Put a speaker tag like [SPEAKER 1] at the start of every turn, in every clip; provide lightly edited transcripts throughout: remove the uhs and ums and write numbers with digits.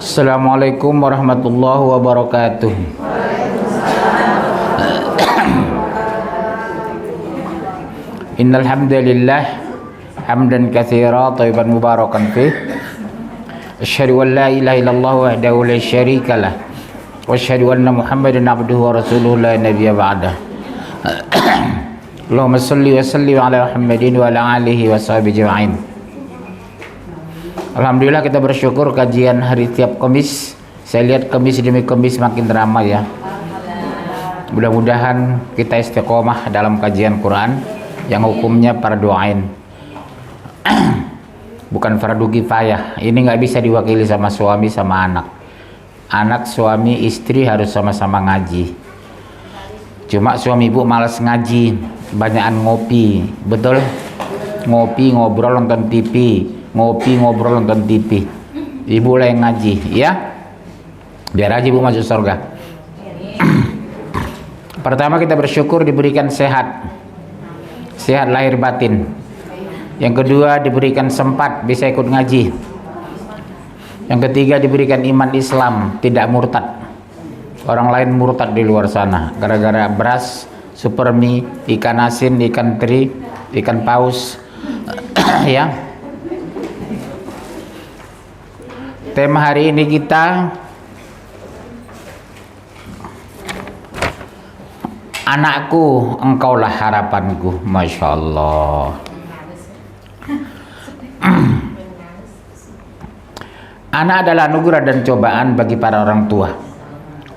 [SPEAKER 1] Assalamualaikum warahmatullahi wabarakatuh. Innal hamdalillah hamdan katsiran thayyiban mubarakan fih. Asyhadu an la ilaha illallah wahdahu la syarikalah wa asyhadu anna Muhammadan abduhu wa rasuluhu la nabiyya ba'dah. Allahumma shalli wa sallim ala Muhammadin wa ala alihi wa sahbihi ajma'in. Alhamdulillah, kita bersyukur kajian hari tiap Kamis. Saya lihat Kamis demi Kamis makin ramai ya. Mudah-mudahan kita istiqomah dalam kajian Quran yang hukumnya fardu ain. Bukan fardu kifayah. Ini nggak bisa diwakili sama suami sama anak. Anak, suami, istri harus sama-sama ngaji. Cuma suami ibu malas ngaji, banyakan ngopi, betul? Ngopi, ngobrol, nonton TV. Ngopi, ngobrol, nonton TV. Ibu lah yang ngaji, ya? Biar aja ibu masuk surga. Pertama, kita bersyukur diberikan sehat. Sehat lahir batin. Yang kedua, diberikan sempat bisa ikut ngaji. Yang ketiga, diberikan iman Islam, tidak murtad. Orang lain murtad di luar sana gara-gara beras, supermi, ikan asin, ikan teri, ikan paus. Ya. Tema hari ini kita anakku, engkaulah harapanku. Masya Allah. Anak adalah anugerah dan cobaan bagi para orang tua.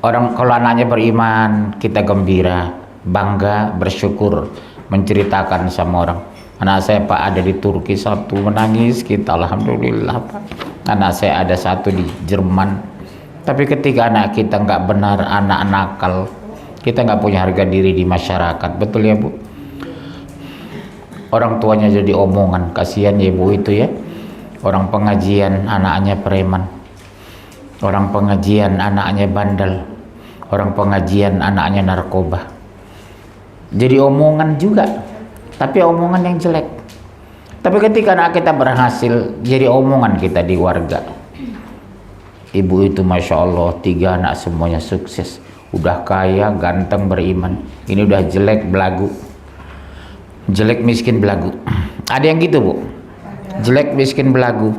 [SPEAKER 1] Kalau anaknya beriman, kita gembira, bangga, bersyukur, menceritakan sama orang. Anak saya Pak ada di Turki, satu menangis, kita alhamdulillah Pak. Anak saya ada satu di Jerman. Tapi ketika anak kita nggak benar, anak nakal, kita nggak punya harga diri di masyarakat, betul ya Bu? Orang tuanya jadi omongan, kasihan ya Bu itu ya. Orang pengajian anaknya preman, orang pengajian anaknya bandel, orang pengajian anaknya narkoba. Jadi omongan juga, tapi omongan yang jelek. Tapi ketika anak kita berhasil, jadi omongan kita di warga. Ibu itu Masya Allah, 3 anak semuanya sukses. Udah kaya, ganteng, beriman. Ini udah jelek, belagu. Jelek, miskin, belagu. Ada yang gitu Bu? Jelek, miskin, belagu.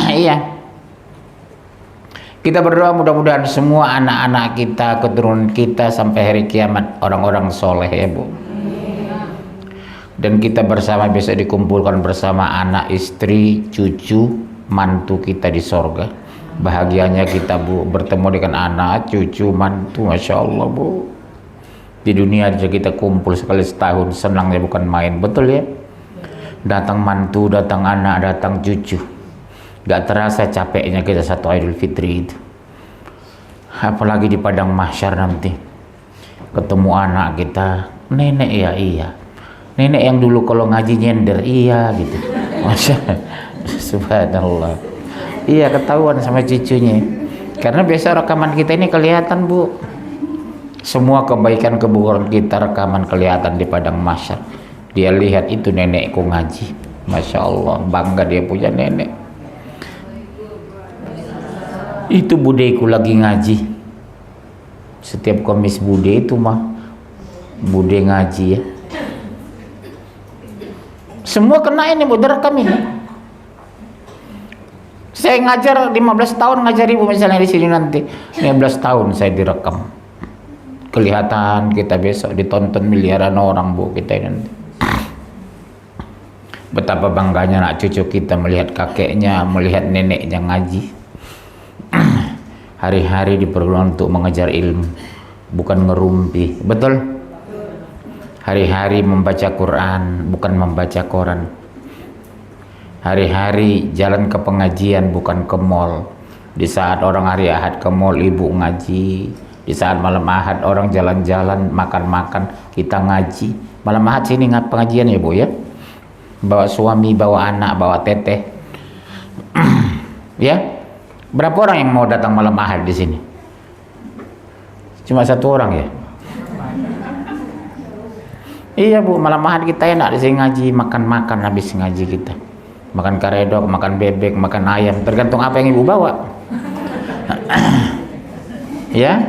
[SPEAKER 1] Iya. Kita berdoa mudah-mudahan semua anak-anak kita, keturunan kita sampai hari kiamat orang-orang soleh ya Bu. Dan kita bersama besok dikumpulkan bersama anak, istri, cucu, mantu kita di sorga. Bahagianya kita Bu bertemu dengan anak, cucu, mantu, Masya Allah Bu. Di dunia aja kita kumpul sekali setahun, senangnya bukan main, betul ya? Datang mantu, datang anak, datang cucu. Gak terasa capeknya kita satu Idul Fitri itu. Apalagi di padang mahsyar nanti. Ketemu anak kita, nenek ya iya. Nenek yang dulu kalau ngaji nyender, iya gitu. Masya Subhanallah. Iya ketahuan sama cucunya. Karena biasa rekaman kita ini kelihatan Bu. Semua kebaikan keburukan kita rekaman kelihatan di padang mahsyar. Dia lihat itu nenekku ngaji. Masya Allah, bangga dia punya nenek. Itu budeku lagi ngaji. Setiap Kamis bude itu mah bude ngaji ya. Semua kena ini Bu, direkam ini. Saya ngajar 15 tahun ngajar Ibu misalnya di sini nanti. 15 tahun saya direkam. Kelihatan kita besok ditonton miliaran orang Bu kita ini nanti. Betapa bangganya anak cucu kita melihat kakeknya, melihat neneknya ngaji. Hari-hari diperlukan untuk mengejar ilmu, bukan ngerumpi, betul? Hari-hari membaca Quran, bukan membaca koran. Hari-hari jalan ke pengajian, bukan ke mall. Di saat orang hari Ahad ke mall, ibu ngaji. Di saat malam Ahad orang jalan-jalan, makan-makan, kita ngaji. Malam Ahad sini nggak pengajian ya Bu ya? Bawa suami, bawa anak, bawa teteh. Ya? Berapa orang yang mau datang malam Ahad di sini? Cuma 1 orang ya? Iya Bu, malam Ahad kita enak di sini ngaji, makan-makan habis ngaji kita. makan karedok, makan bebek, makan ayam, tergantung apa yang ibu bawa. Ya,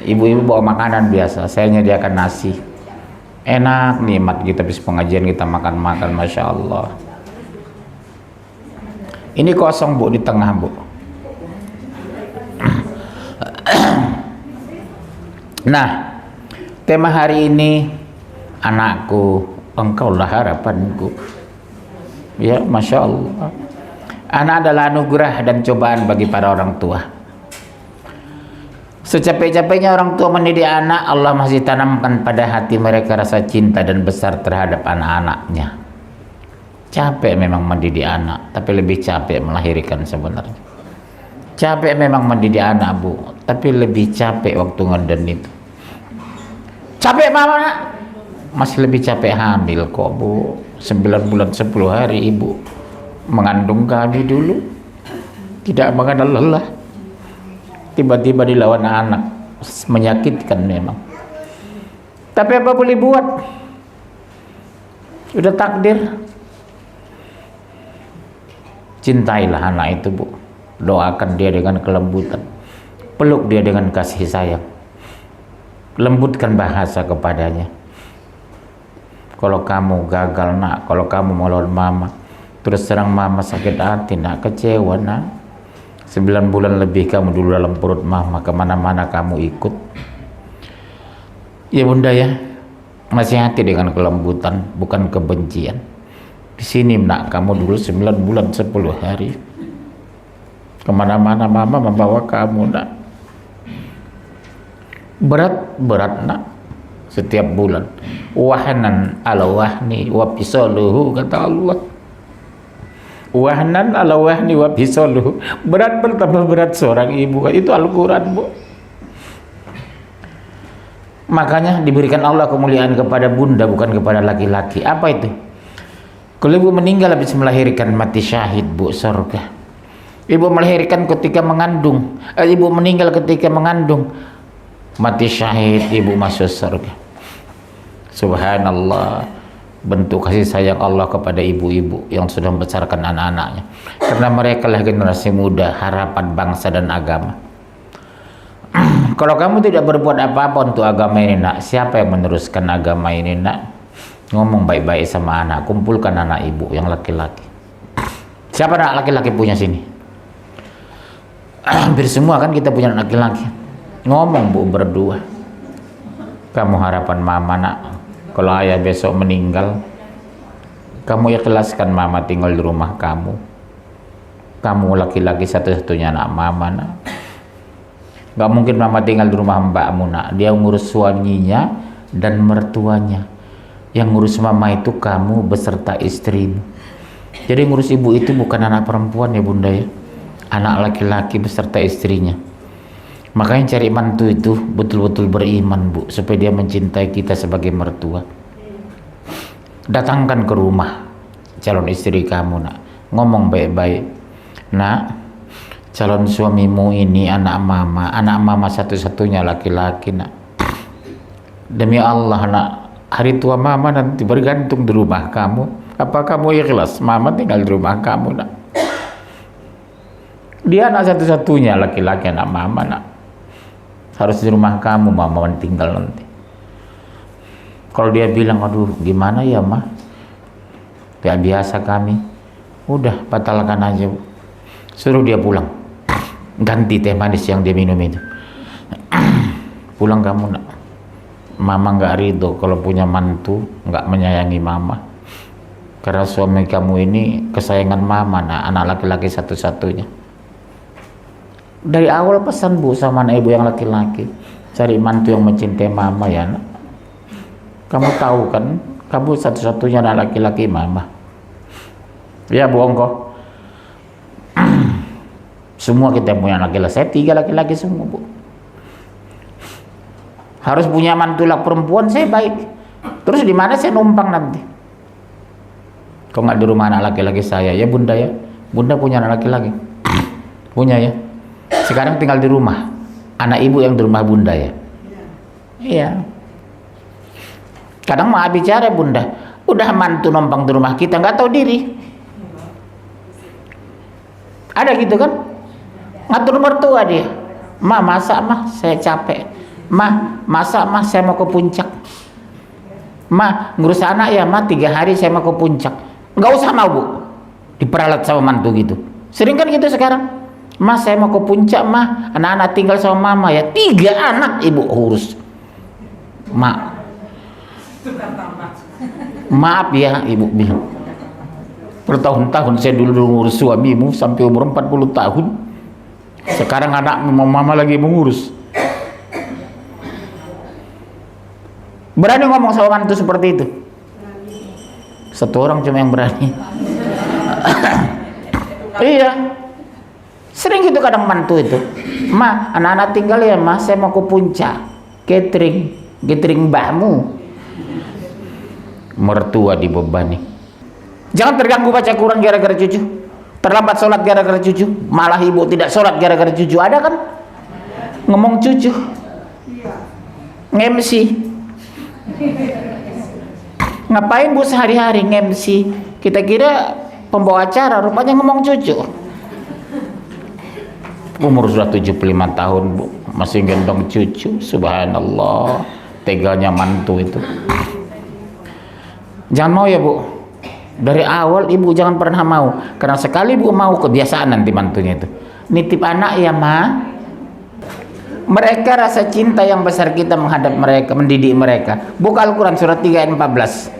[SPEAKER 1] ibu-ibu bawa makanan biasa, saya nyediakan nasi, enak, nikmat kita habis pengajian kita makan-makan, Masya Allah. Ini kosong Bu, di tengah Bu. Nah, tema hari ini, anakku, engkaulah harapanku. Ya, Masya Allah. Anak adalah anugerah dan cobaan bagi para orang tua. Secapek-capeknya orang tua mendidik anak, Allah masih tanamkan pada hati mereka rasa cinta dan besar terhadap anak-anaknya. Capek memang mendidik anak, tapi lebih capek melahirkan sebenarnya. Capek memang mendidik anak Bu, tapi lebih capek waktu ngeden itu. Capek mama nak? Masih lebih capek hamil kok Bu. 9 bulan 10 hari ibu mengandung kami dulu, tidak mengenal lelah, tiba-tiba dilawan anak, menyakitkan memang. Tapi apa boleh buat, udah takdir. Cintailah anak itu Bu, doakan dia dengan kelembutan, peluk dia dengan kasih sayang, lembutkan bahasa kepadanya. Kalau kamu gagal nak, kalau kamu melawan mama, terus terang mama sakit hati nak, kecewa nak. 9 bulan lebih kamu dulu dalam perut mama, kemana-mana kamu ikut. Ya Bunda ya, nasihati dengan kelembutan, bukan kebencian. Di sini nak, kamu dulu 9 bulan 10 hari, kemana-mana mama membawa kamu nak. Berat nak, setiap bulan. Wahnan ala wahni wa fisaluhu, kata Allah. Wahnan ala wahni wa fisaluhu, berat bertambah berat seorang ibu. Itu Al-Quran Bu. Makanya diberikan Allah kemuliaan kepada bunda, bukan kepada laki-laki. Apa itu? Kalau ibu meninggal habis melahirkan, mati syahid Bu, surga. Ibu melahirkan ketika mengandung, ibu meninggal ketika mengandung, mati syahid, ibu masuk surga. Subhanallah, bentuk kasih sayang Allah kepada ibu-ibu yang sudah membesarkan anak-anaknya, karena mereka lah generasi muda, harapan bangsa dan agama. Kalau kamu tidak berbuat apa-apa untuk agama ini nak, siapa yang meneruskan agama ini nak? Ngomong baik-baik sama anak, kumpulkan anak ibu yang laki-laki. Siapa anak laki-laki punya sini? Hampir semua kan kita punya anak laki-laki. Ngomong Bu berdua, kamu harapan mama nak, kalau ayah besok meninggal, kamu ikhlaskan mama tinggal di rumah kamu. Kamu laki-laki satu-satunya anak mama nak. Gak mungkin mama tinggal di rumah mbakmu nak. Dia ngurus suaminya dan mertuanya. Yang ngurus mama itu kamu beserta istrimu. Jadi ngurus ibu itu bukan anak perempuan ya Bunda ya, anak laki-laki beserta istrinya. Makanya cari mantu itu betul-betul beriman Bu, supaya dia mencintai kita sebagai mertua. Datangkan ke rumah calon istri kamu nak, ngomong baik-baik, nak, calon suamimu ini anak mama satu-satunya laki-laki nak. Demi Allah nak, hari tua mama nanti bergantung di rumah kamu. Apa kamu ikhlas mama tinggal di rumah kamu nak? Dia anak satu-satunya laki-laki, anak mama nak. Harus di rumah kamu mama tinggal nanti. Kalau dia bilang, aduh gimana ya mah, gak biasa kami, udah batalkan aja Bu. Suruh dia pulang, ganti teh manis yang dia minum itu. Pulang kamu nak. Mama gak ridho kalau punya mantu gak menyayangi mama, karena suami kamu ini kesayangan mama nak, anak laki-laki satu-satunya. Dari awal pesan Bu sama anak ibu yang laki-laki, cari mantu yang mencintai mama ya nak. Kamu tahu kan, kamu satu-satunya anak laki-laki mama. Ya Bu Ongko. Semua kita punya laki-laki, saya 3 laki-laki semua Bu. Harus punya mantu laki perempuan, saya baik. Terus di mana saya numpang nanti? Kok nggak di rumah anak laki-laki saya ya Bunda ya? Bunda punya anak laki-laki? Punya ya? Sekarang tinggal di rumah anak ibu yang di rumah Bunda ya? Iya. Kadang mau bicara Bunda, udah mantu numpang di rumah kita nggak tahu diri. Ada gitu kan? Ngatur mertua dia. Ma, masak mah, saya capek. Ma, masak mah, saya mau ke puncak. Ma, ngurus anak ya, ma 3 hari saya mau ke puncak. Nggak usah mau, Bu. Diperalat sama mantu gitu. Sering kan gitu sekarang. Ma, saya mau ke puncak, ma. Anak-anak tinggal sama mama ya. 3 anak ibu urus. Ma, maaf ya, ibu bilang. Bertahun-tahun saya dulu ngurus suamimu sampai umur 40 tahun. Sekarang anak mama lagi mengurus. Berani ngomong sama mantu seperti itu? Satu orang cuma yang berani. Iya. Sering gitu kadang mantu itu. Ma, anak-anak tinggal ya, ma, saya mau ke puncak. Catering mbahmu. Mertua dibebani. Jangan terganggu baca Quran gara-gara cucu. Terlambat sholat gara-gara cucu. Malah ibu tidak sholat gara-gara cucu. Ada kan? Ngomong cucu. Nge-MC. Ngapain Bu sehari-hari nge-MC? Kita kira pembawa acara, rupanya ngomong cucu. Umur sudah 75 tahun, Bu, masih gendong cucu. Subhanallah, teganya mantu itu. Jangan mau ya, Bu. Dari awal ibu jangan pernah mau, karena sekali Bu mau kebiasaan nanti mantunya itu. Nitip anak ya, Ma. Mereka rasa cinta yang besar kita menghadap mereka, mendidik mereka. Buka Al-Quran surat 3 ayat 14.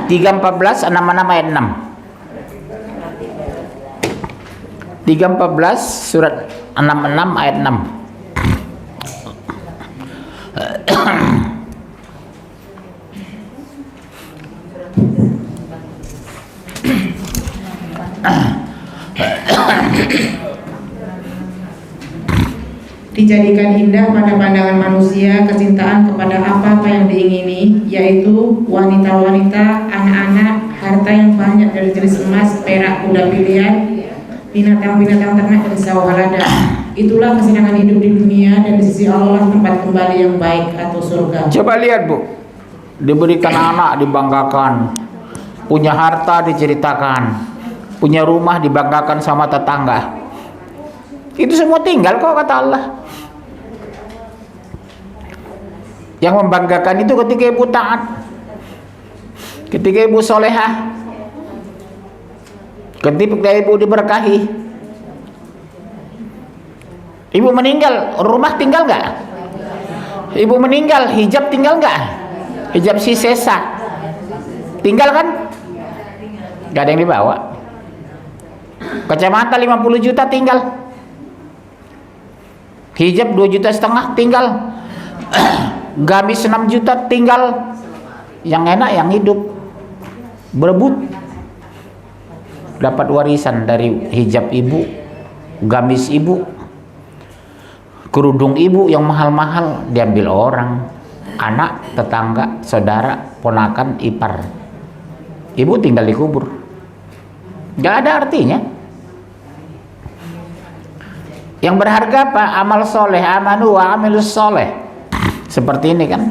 [SPEAKER 1] 3:14, 6 ayat 6. 3:14 surat 66 ayat 6.
[SPEAKER 2] Dijadikan indah pada pandangan manusia kecintaan kepada apa-apa yang diingini, yaitu wanita-wanita, anak-anak, harta yang banyak dari jenis emas, perak, kuda pilihan, binatang-binatang ternak dan sawalada. Itulah kesenangan hidup di dunia, dan di sisi Allah tempat kembali yang baik atau surga.
[SPEAKER 1] Coba lihat, Bu, diberikan anak dibanggakan, punya harta diceritakan, punya rumah dibanggakan sama tetangga. Itu semua tinggal kok, kata Allah. Yang membanggakan itu ketika ibu taat, ketika ibu solehah, ketika ibu diberkahi. Ibu meninggal, rumah tinggal nggak? Ibu meninggal, hijab tinggal nggak? Hijab si sesa tinggal kan? Gak ada yang dibawa. Kacamata 50 juta tinggal. Hijab 2,5 juta tinggal. Gamis 6 juta tinggal. Yang enak yang hidup berebut dapat warisan dari hijab ibu, gamis ibu, kerudung ibu yang mahal-mahal diambil orang, anak, tetangga, saudara, ponakan, ipar. Ibu tinggal dikubur. Gak ada artinya. Yang berharga apa? Amal soleh, amanu wa amilus soleh. Seperti ini kan,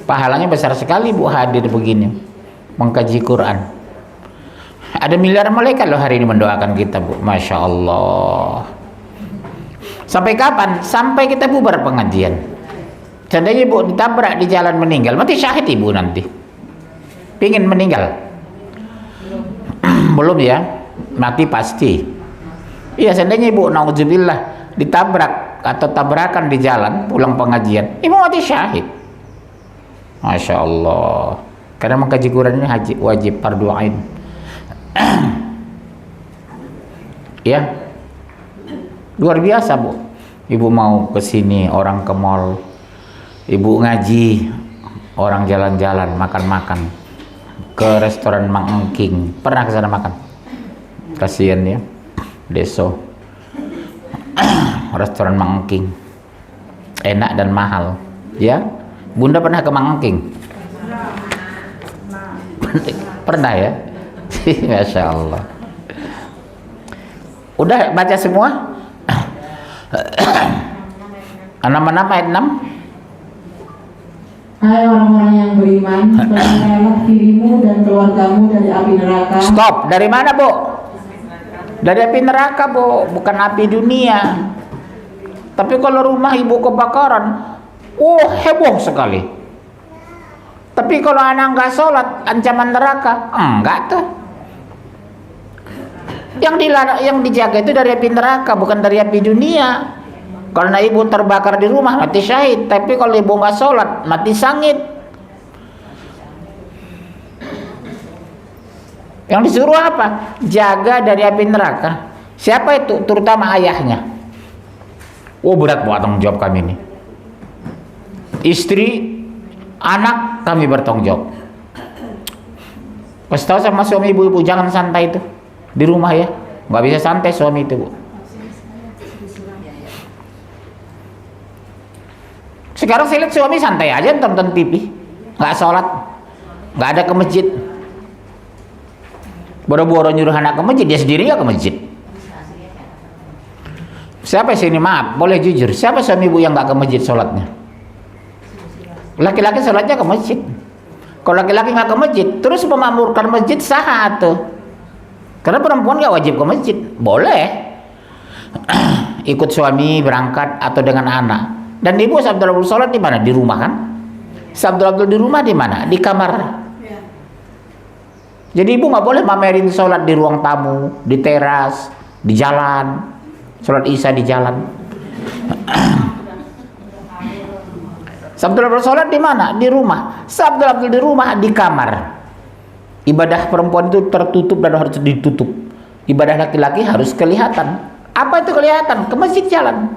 [SPEAKER 1] pahalanya besar sekali Bu hadir begini mengkaji Quran. Ada miliaran malaikat loh hari ini mendoakan kita, Bu. Masya Allah. Sampai kapan? Sampai kita bubar pengajian. Seandainya Bu ditabrak di jalan meninggal, mati syahid Ibu nanti. Pingin meninggal? Belum ya? Mati pasti. Iya, seandainya Ibu naudzubillah ditabrak atau tabrakan di jalan pulang pengajian, Ibu mati syahid. Masya Allah. Karena mengkaji Quran ini wajib fardu ain. Ya, luar biasa Bu. Ibu mau ke sini, orang ke mall. Ibu ngaji, orang jalan-jalan, makan-makan. Ke restoran Mang Engking. Pernah ke sana makan? Kasihan ya. Deso. Restoran Mang Engking. Enak dan mahal. Ya. Bunda pernah ke Mang Engking? Pernah ya? Masya Allah. Udah baca semua? 6 ayat 6.
[SPEAKER 2] Hai orang-orang yang beriman, peliharalah dirimu dan keluargamu dari api neraka.
[SPEAKER 1] Stop. Dari mana Bu? Dari api neraka, Bu, bukan api dunia. Tapi kalau rumah ibu kebakaran, heboh sekali. Tapi kalau anak nggak sholat, ancaman neraka, enggak tuh. Yang dijaga itu dari api neraka, bukan dari api dunia. Karena ibu terbakar di rumah, mati syahid. Tapi kalau ibu nggak sholat, mati sangit. Yang disuruh apa? Jaga dari api neraka. Siapa itu? Terutama ayahnya. Berat buat tanggung jawab kami ini. Istri, anak, kami bertanggung jawab. Kasih tahu sama suami ibu-ibu, jangan santai itu di rumah ya. Nggak bisa santai suami itu, Bu. Sekarang saya lihat suami santai aja nonton TV, nggak sholat, nggak ada ke masjid. Boro-boro nyuruh anak ke masjid, dia sendiri nggak ke masjid. Siapa sini, maaf, boleh jujur, siapa suami ibu yang nggak ke masjid sholatnya? Laki-laki sholatnya ke masjid. Kalau laki-laki nggak ke masjid, terus memakmurkan masjid sah tuh. Karena perempuan nggak wajib ke masjid, boleh ikut suami berangkat atau dengan anak. Dan ibu Abdul sholat di mana? Di rumah kan? Abdul di rumah di mana? Di kamar. Jadi ibu nggak boleh mamerin sholat di ruang tamu, di teras, di jalan, sholat isya di jalan. Abdul sholat di mana? Di rumah. Abdul di rumah, di kamar. Ibadah perempuan itu tertutup dan harus ditutup. Ibadah laki-laki harus kelihatan. Apa itu kelihatan? Ke masjid jalan.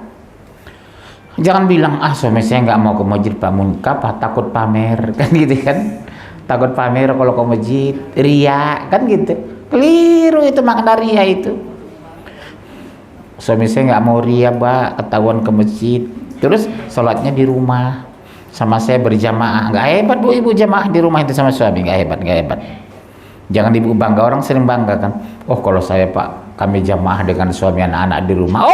[SPEAKER 1] Jangan bilang, suami saya nggak mau ke masjid Pak Munkap, takut pamer, kan gitu kan? Takut pamer kalau ke masjid, ria, kan gitu. Keliru itu makna ria itu. Suami saya nggak mau ria, Pak, ketahuan ke masjid. Terus sholatnya di rumah, sama saya berjamaah. Nggak hebat, Bu, ibu jamaah di rumah itu sama suami, nggak hebat, nggak hebat. Jangan ibu bangga, orang sering bangga kan. Kalau saya Pak, kami jamaah dengan suami anak-anak di rumah. No.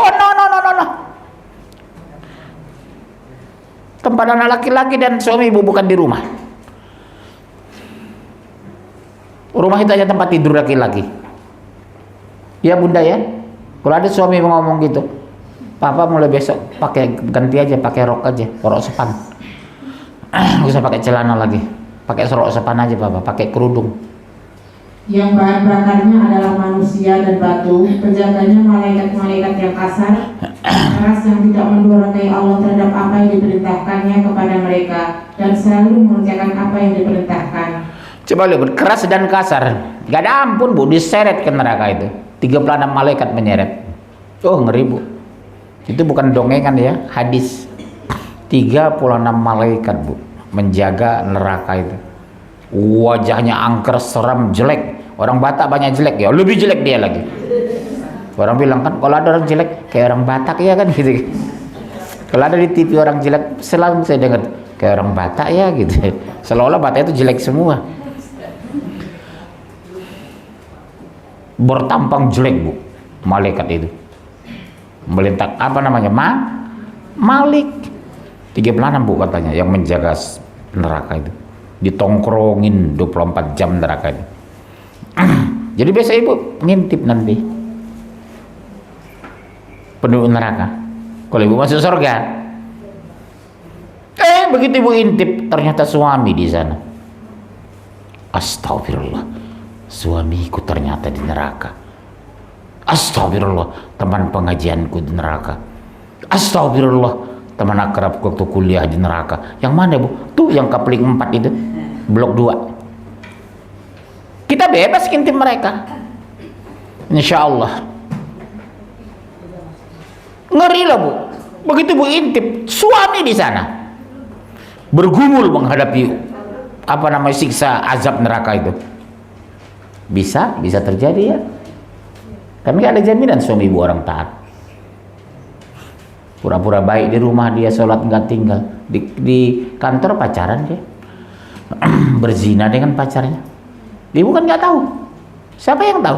[SPEAKER 1] Tempat anak laki-laki dan suami ibu bukan di rumah. Rumah itu hanya tempat tidur laki-laki. Ya Bunda ya. Kalau ada suami ngomong gitu, Papa mulai besok pakai ganti aja, pakai rok aja, rok sepan. Nggak usah pakai celana lagi, pakai rok sepan aja Papa, pakai kerudung.
[SPEAKER 2] Yang bahan bakarnya adalah manusia dan batu, penjaganya malaikat-malaikat yang kasar, keras yang tidak mendurhakai Allah terhadap apa yang diperintahkannya kepada mereka, dan selalu mengerjakan apa yang diperintahkan.
[SPEAKER 1] Coba lihat, keras dan kasar, gak ada ampun Bu, diseret ke neraka itu. 36 malaikat menyeret. Ngeri Bu. Itu bukan dongengan ya, hadis. 36 malaikat Bu menjaga neraka itu. Wajahnya angker, seram, jelek. Orang Batak banyak jelek ya, lebih jelek dia lagi. Orang bilang kan kalau ada orang jelek kayak orang Batak ya kan gitu. Kalau ada di TV orang jelek, selalu saya dengar kayak orang Batak ya gitu. Seolah-olah Batak itu jelek semua. Bertampang jelek Bu, malaikat itu. Melintak apa namanya? Malik. 36 Bu katanya yang menjaga neraka itu. Ditongkrongin 24 jam neraka itu. Jadi biasa ibu ngintip nanti penduduk neraka kalau ibu masuk surga. Begitu ibu intip ternyata suami di sana. Astagfirullah, suamiku ternyata di neraka. Astagfirullah, teman pengajianku di neraka. Astagfirullah, teman akrabku waktu kuliah di neraka. Yang mana Bu? Tuh yang kapling 4 itu, blok 2. Kita bebas ngintip mereka, insya Allah. Ngeri lah Bu, begitu Bu intip suami di sana bergumul menghadapi siksa azab neraka itu. Bisa terjadi ya. Kami gak ada jaminan suami ibu orang taat. Pura-pura baik di rumah dia, sholat nggak tinggal, di kantor pacaran dia, berzina dengan pacarnya. Ibu kan nggak tahu. Siapa yang tahu?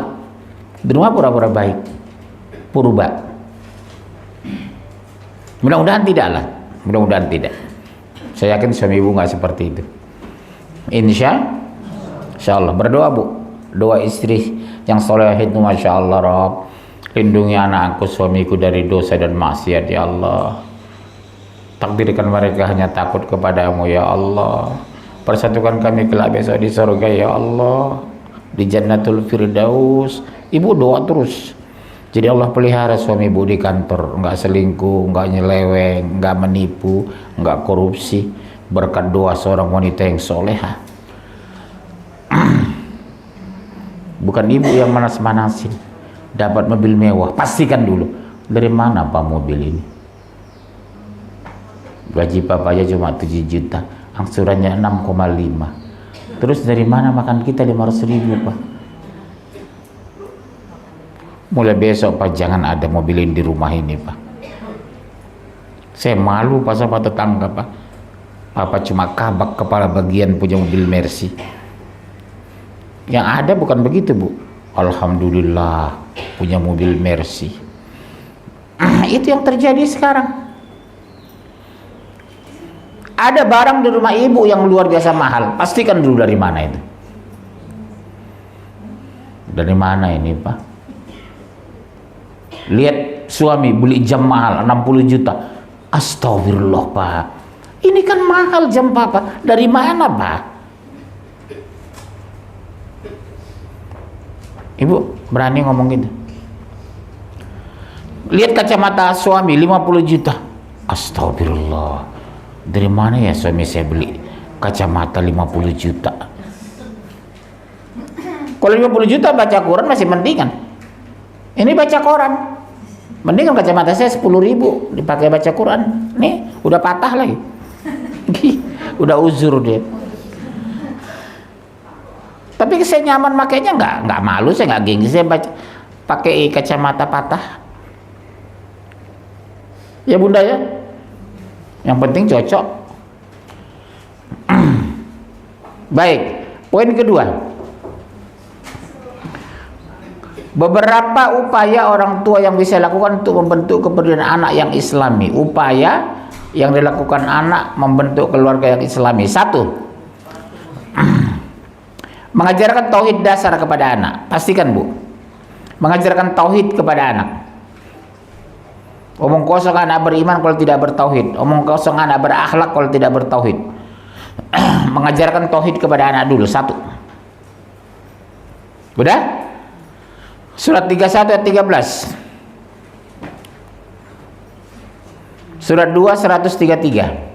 [SPEAKER 1] Di rumah pura-pura baik, purba. Mudah-mudahan tidak lah. Mudah-mudahan tidak. Saya yakin suami ibu nggak seperti itu. Insya Allah berdoa Bu. Doa istri yang soleh itu, masya Allah Rob, Lindungi anakku, suamiku dari dosa dan maksiat ya Allah. Takdirkan mereka hanya takut kepadamu ya Allah. Persatukan kami kelak besok di surga ya Allah, di Jannatul Firdaus. Ibu doa terus. Jadi Allah pelihara suami ibu di kantor, nggak selingkuh, nggak nyeleweng, nggak menipu, nggak korupsi, berkat doa seorang wanita yang soleha. Bukan ibu yang manas-manasin. Dapat mobil mewah, pastikan dulu dari mana Pak mobil ini. Gaji papa aja cuma 7 juta, angsurannya 6,5. Terus dari mana makan kita 500.000 Pak? Mulai besok Pak jangan ada mobil ini di rumah ini Pak. Saya malu Pak sama tetangga Pak. Papa cuma kabak kepala bagian punya mobil Mercy. Yang ada bukan begitu Bu. Alhamdulillah punya mobil Mercy. Itu yang terjadi sekarang. Ada barang di rumah ibu yang luar biasa mahal. Pastikan dulu dari mana itu. Dari mana ini Pak? Lihat suami beli jam mahal 60 juta. Astagfirullah Pak. Ini kan mahal jam Papa. Dari mana Pak? Ibu berani ngomong gitu? Lihat kacamata suami 50 juta. Astagfirullah. Dari mana ya suami saya beli kacamata 50 juta? Kalau 50 juta baca Quran masih mendingan. Ini baca koran. Mendingan kacamata saya 10.000 dipakai baca Quran. Nih udah patah lagi. Udah uzur dia. Tapi saya nyaman makainya nggak malu, saya nggak gengsi saya baca pakai kacamata patah. Ya Bunda ya. Yang penting cocok. Baik, poin kedua. Beberapa upaya orang tua yang bisa lakukan untuk membentuk kepribadian anak yang islami. Upaya yang dilakukan anak membentuk keluarga yang islami. 1. Mengajarkan tauhid dasar kepada anak. Pastikan Bu, mengajarkan tauhid kepada anak. Omong kosong anak beriman kalau tidak bertauhid. Omong kosong anak berakhlak kalau tidak bertauhid. Mengajarkan tauhid kepada anak dulu. 1. Udah? Surat 31 ayat 13. Surat 2 133.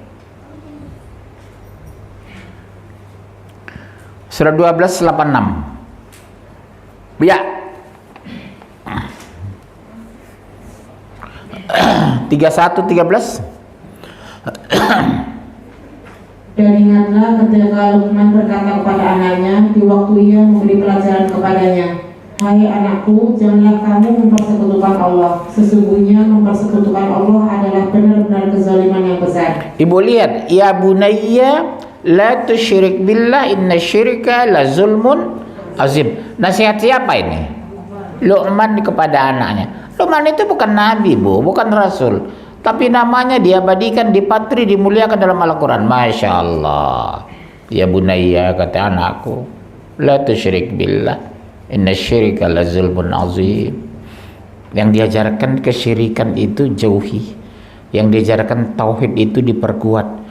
[SPEAKER 1] Surat 12 86. Ya. 31 13.
[SPEAKER 2] Dan ingatlah ketika Luqman berkata kepada anaknya di waktu ia memberi pelajaran kepadanya, hai anakku, janganlah kamu mempersekutukan Allah. Sesungguhnya mempersekutukan Allah adalah benar-benar kezaliman yang besar. Ibu lihat, ya bunayya la tusyrik billah inna syirka la zulmun azim. Nasihat siapa ini? Luqman kepada anaknya. Luqman itu bukan nabi Bu, bukan rasul, tapi namanya diabadikan, dipatri, dimuliakan dalam Al-Quran. Masya Allah. Ya bunayya, kata anakku, la tusyrik billah inna syirka la zulmun azim. Yang diajarkan kesyirikan itu jauhi, yang diajarkan tauhid itu diperkuat.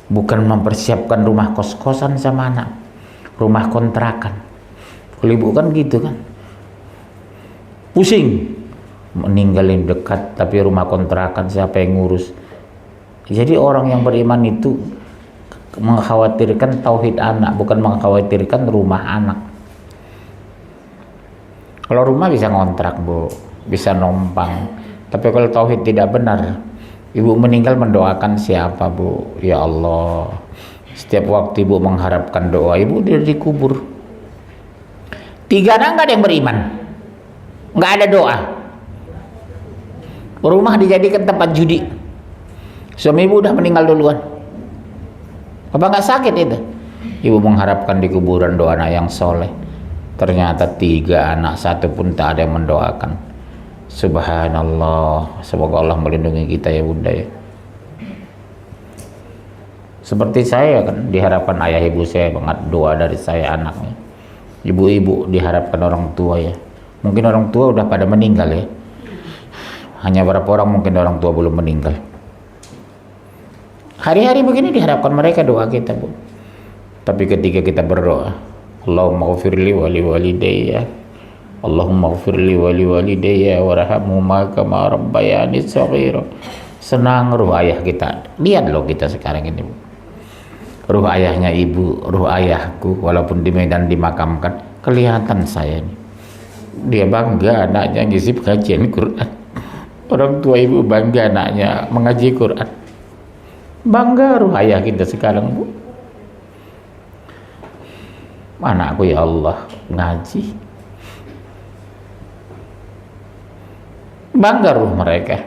[SPEAKER 2] Bukan mempersiapkan rumah kos-kosan sama anak, rumah kontrakan. Kalau ibu kan gitu kan, pusing meninggalin dekat tapi rumah kontrakan siapa yang ngurus. Jadi orang yang beriman itu mengkhawatirkan tauhid anak, bukan mengkhawatirkan rumah anak. Kalau rumah bisa ngontrak Bu, bisa numpang. Tapi kalau tauhid tidak benar, ibu meninggal mendoakan siapa Bu? Ya Allah, setiap waktu ibu mengharapkan doa, ibu udah dikubur. 3 anak nggak ada yang beriman, nggak ada doa. Rumah dijadikan tempat judi. Suami ibu udah meninggal duluan. Apa nggak sakit itu? Ibu mengharapkan di kuburan doa anak yang soleh. Ternyata 3 anak, 1 pun tak ada yang mendoakan. Subhanallah. Semoga Allah melindungi kita ya Bunda ya. Seperti saya kan, diharapkan ayah ibu saya banget doa dari saya anaknya. Ibu-ibu diharapkan orang tua ya.
[SPEAKER 1] Mungkin orang tua udah pada meninggal ya. Hanya berapa orang mungkin orang tua belum meninggal. Hari-hari begini diharapkan mereka doa kita, Bu. Tapi ketika kita berdoa, Allahumma ghfirli wa li walidayya, Allahumma ghfirli wa li walidayya warhamhuma kama rabbayani shaghira. Senang ruh ayah kita. Lihat loh kita sekarang ini, Bu. Ruh ayahnya ibu, ruh ayahku walaupun di Medan dimakamkan, kelihatan saya nih. Dia bangga anaknya ngisi kajian Quran. Orang tua ibu bangga anaknya mengaji Quran. Bangga ruh ayah kita sekarang, Bu. Anakku ya Allah ngaji. Bangga ruh mereka.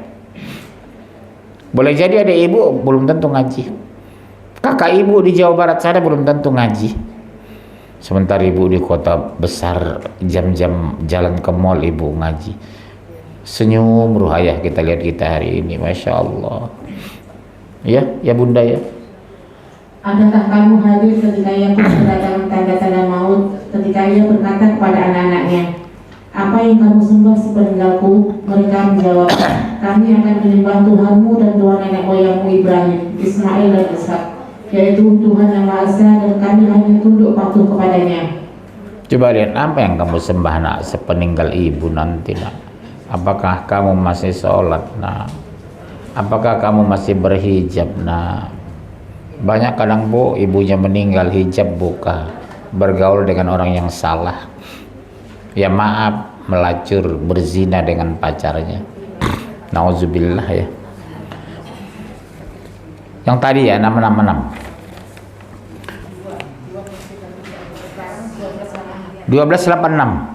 [SPEAKER 1] Boleh jadi ada ibu belum tentu ngaji. Kakak ibu di Jawa Barat sana belum tentu ngaji. Sementara ibu di kota besar, jam-jam jalan ke mall ibu ngaji. Senyum ruh ayah kita lihat kita hari ini, Masya Allah. Ya Bunda ya.
[SPEAKER 2] Adakah kamu hadir ketika Yakub berdatangan tanda-tanda maut, ketika ia berkata kepada anak-anaknya, apa yang kamu sembah sepeninggalku? Mereka menjawab, kami akan menyembah Tuhanmu dan Tuhan nenek moyangmu Ibrahim, Ismail dan Ishak, yaitu Tuhan yang Maha Esa, dan kami hanya tunduk patuh kepadanya.
[SPEAKER 1] Coba lihat apa yang kamu sembah nak sepeninggal ibu nanti nak. Apakah kamu masih sholat nak? Apakah kamu masih berhijab nak? Banyak kadang Bu, ibunya meninggal hijab buka, bergaul dengan orang yang salah. Ya maaf, melacur, berzina dengan pacarnya. Nauzubillah ya. Yang tadi ya 666. 1286.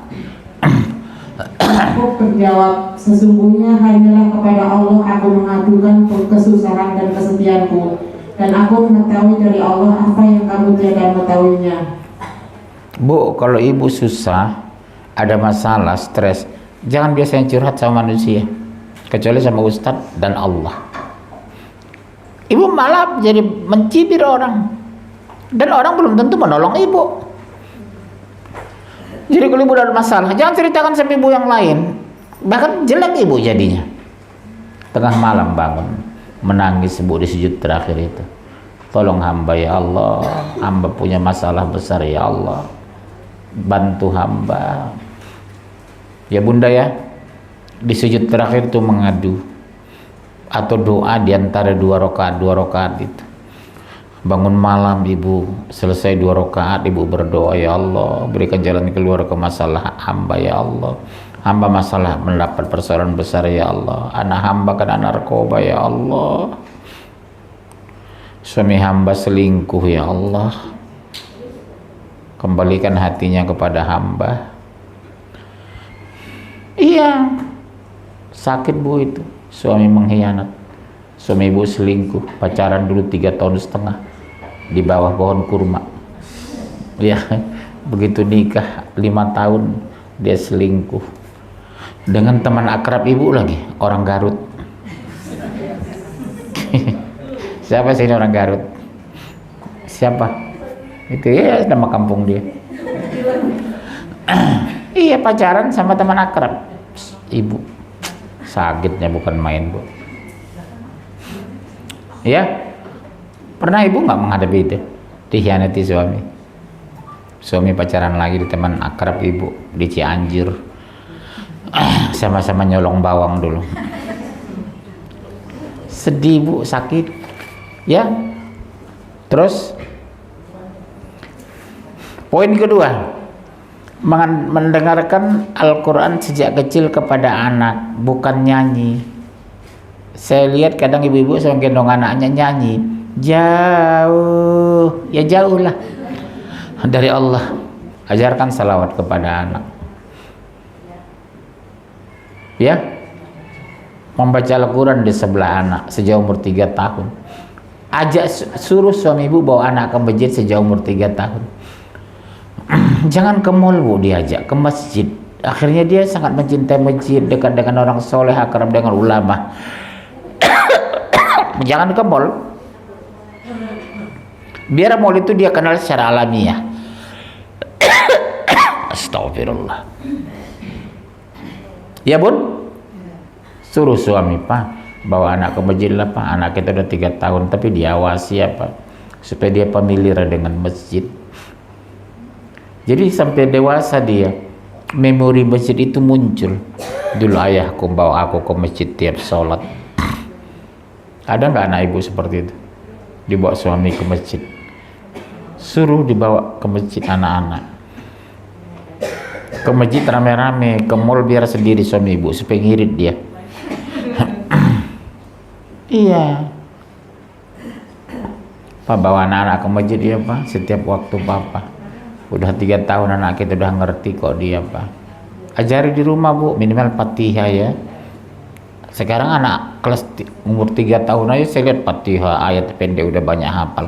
[SPEAKER 2] Aku berjawab, sesungguhnya hanyalah kepada Allah aku mengadukan kesusahan dan kesedihanku, dan aku mengetahui dari Allah apa yang kamu tiada mengetahuinya. Bu,
[SPEAKER 1] kalau ibu susah, ada masalah, stres, jangan biasanya curhat sama manusia, kecuali sama Ustadz dan Allah. Ibu malah jadi mencibir orang, dan orang belum tentu menolong ibu. Jadi kalau ibu ada masalah, jangan ceritakan sama ibu yang lain, bahkan jelek ibu jadinya. Tengah malam bangun, menangis ibu di sujud terakhir itu, tolong hamba ya Allah, hamba punya masalah besar ya Allah, bantu hamba. Ya Bunda ya, di sujud terakhir itu mengadu atau doa di antara dua rakaat itu. Bangun malam ibu, selesai 2 rakaat ibu berdoa, ya Allah berikan jalan keluar ke masalah hamba ya Allah. Hamba masalah mendapat persoalan besar ya Allah. Anak hamba kena narkoba ya Allah. Suami hamba selingkuh ya Allah. Kembalikan hatinya kepada hamba. Iya, sakit Bu itu, suami mengkhianat. Suami ibu selingkuh, pacaran dulu 3,5 tahun di bawah pohon kurma. Ya, begitu nikah 5 tahun dia selingkuh dengan teman akrab ibu lagi, orang Garut. Siapa sih ini orang Garut? Siapa? Itu ya nama kampung dia. Iya, pacaran sama teman akrab ibu. Sakitnya bukan main Bu. Ya, pernah ibu nggak menghadapi itu, dikhianati suami? Suami pacaran lagi di teman akrab ibu di Cianjur, sama-sama nyolong bawang dulu. Sedih Bu, sakit ya. Terus poin kedua, mendengarkan Al-Quran sejak kecil kepada anak, bukan nyanyi. Saya lihat kadang ibu-ibu sama gendong anaknya nyanyi, jauh, ya jauh lah dari Allah. Ajarkan salawat kepada anak. Ya, membaca Al-Quran di sebelah anak sejauh umur 3 tahun. Suruh suami ibu bawa anak ke masjid sejauh umur 3 tahun. Jangan ke mall Bu, diajak ke masjid. Akhirnya dia sangat mencintai masjid, dekat dengan orang soleh, akrab dengan ulama. Jangan ke mall. Biar mall itu dia kenal secara alamiah. Astagfirullah. Ya bun, suruh suami Pak bawa anak ke masjid lah Pak. Anak kita udah 3 tahun tapi diawasi ya Pak, supaya dia familiar dengan masjid. Jadi sampai dewasa dia memori masjid itu muncul. Dulu ayahku bawa aku ke masjid tiap sholat. Ada nggak anak ibu seperti itu? Dibawa suami ke masjid, suruh dibawa ke masjid anak-anak, ke masjid rame-rame, ke mall biar sendiri suami ibu supaya ngirit dia. Iya Pak, bawa anak-anak ke masjid ya Pak, setiap waktu Papa. Udah 3 tahun anak kita udah ngerti kok dia Pak. Ajari di rumah Bu, minimal Fatihah ya. Sekarang anak kelas umur 3 tahun aja saya lihat Fatihah, ayat pendek udah banyak hafal.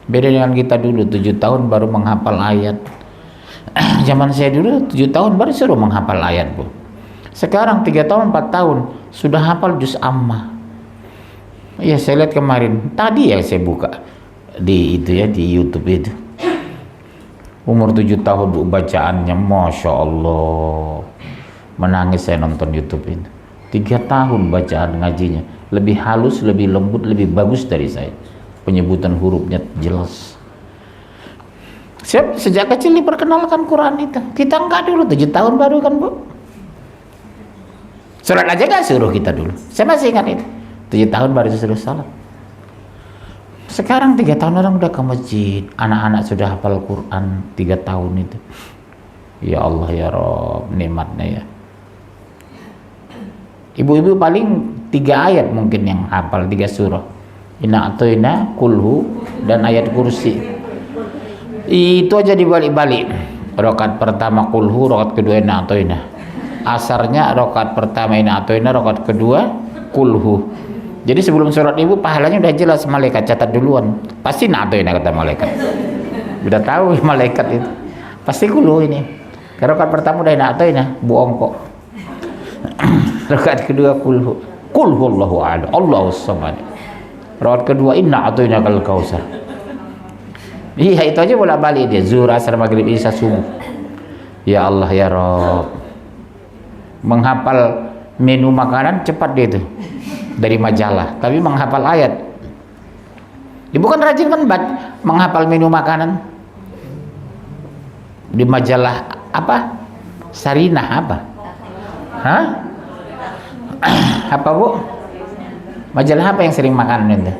[SPEAKER 1] Beda dengan kita dulu 7 tahun baru menghafal ayat. Zaman saya dulu 7 tahun baru suruh menghafal ayat Bu. Sekarang 3 tahun 4 tahun sudah hafal juz amma. Ya saya lihat kemarin, tadi ya saya buka di itu ya, di YouTube itu. Umur 7 tahun Bu, bacaannya Masya Allah, menangis saya nonton YouTube itu. 3 tahun bacaan ngajinya, lebih halus, lebih lembut, lebih bagus dari saya. Penyebutan hurufnya jelas. Sejak kecil diperkenalkan Quran itu. Kita enggak dulu 7 tahun baru kan Bu. Sholat aja gak suruh kita dulu. Saya masih ingat itu. 7 tahun baru disuruh sholat. Sekarang 3 tahun orang udah ke masjid. Anak-anak sudah hafal Quran 3 tahun itu. Ya Allah ya Rob, nikmatnya ya. Ibu-ibu paling 3 ayat mungkin yang hafal, 3 surah. Inna atoina, kulhu, dan ayat kursi. Itu aja dibalik-balik. Rakaat pertama kulhu, rakaat kedua inna atoina. Asarnya rakaat pertama inna atoina, rakaat kedua kulhu. Jadi sebelum sholat ibu pahalanya udah jelas, malaikat catat duluan. Pasti inna atoina kata malaikat. Udah tahu malaikat itu. Pasti kulhu ini. Rakaat pertama udah inna atoina, bohong kok. Rakaat kedua kulhu Allahu ahad Allahus samad. Rakaat kedua inna a'tainakal kautsar. Iya itu aja bolak-balik dia, zuhur, asar, maghrib, isya, subuh. Ya Allah ya Rabb. Menghafal menu makanan cepat dia itu dari majalah, tapi menghafal ayat. Dia bukan rajin kan menghafal menu makanan di majalah apa? Sarinah apa? Hah? Apa Bu? Majalah apa yang sering makan itu?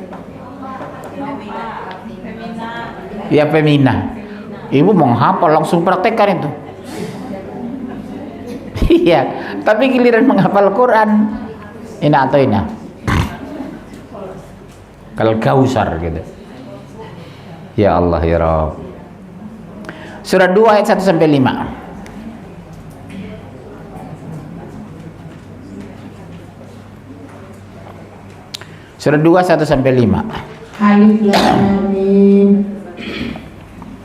[SPEAKER 1] Ya Femina. Ibu mau hafal langsung praktekkan itu. Iya, tapi giliran menghafal Quran ina atau ina kal kausar gitu. Ya Allah ya Rabb. Surah 2 ayat 1 sampai 5. Surah 2 1 sampai 5.
[SPEAKER 2] Alif Lam Mim.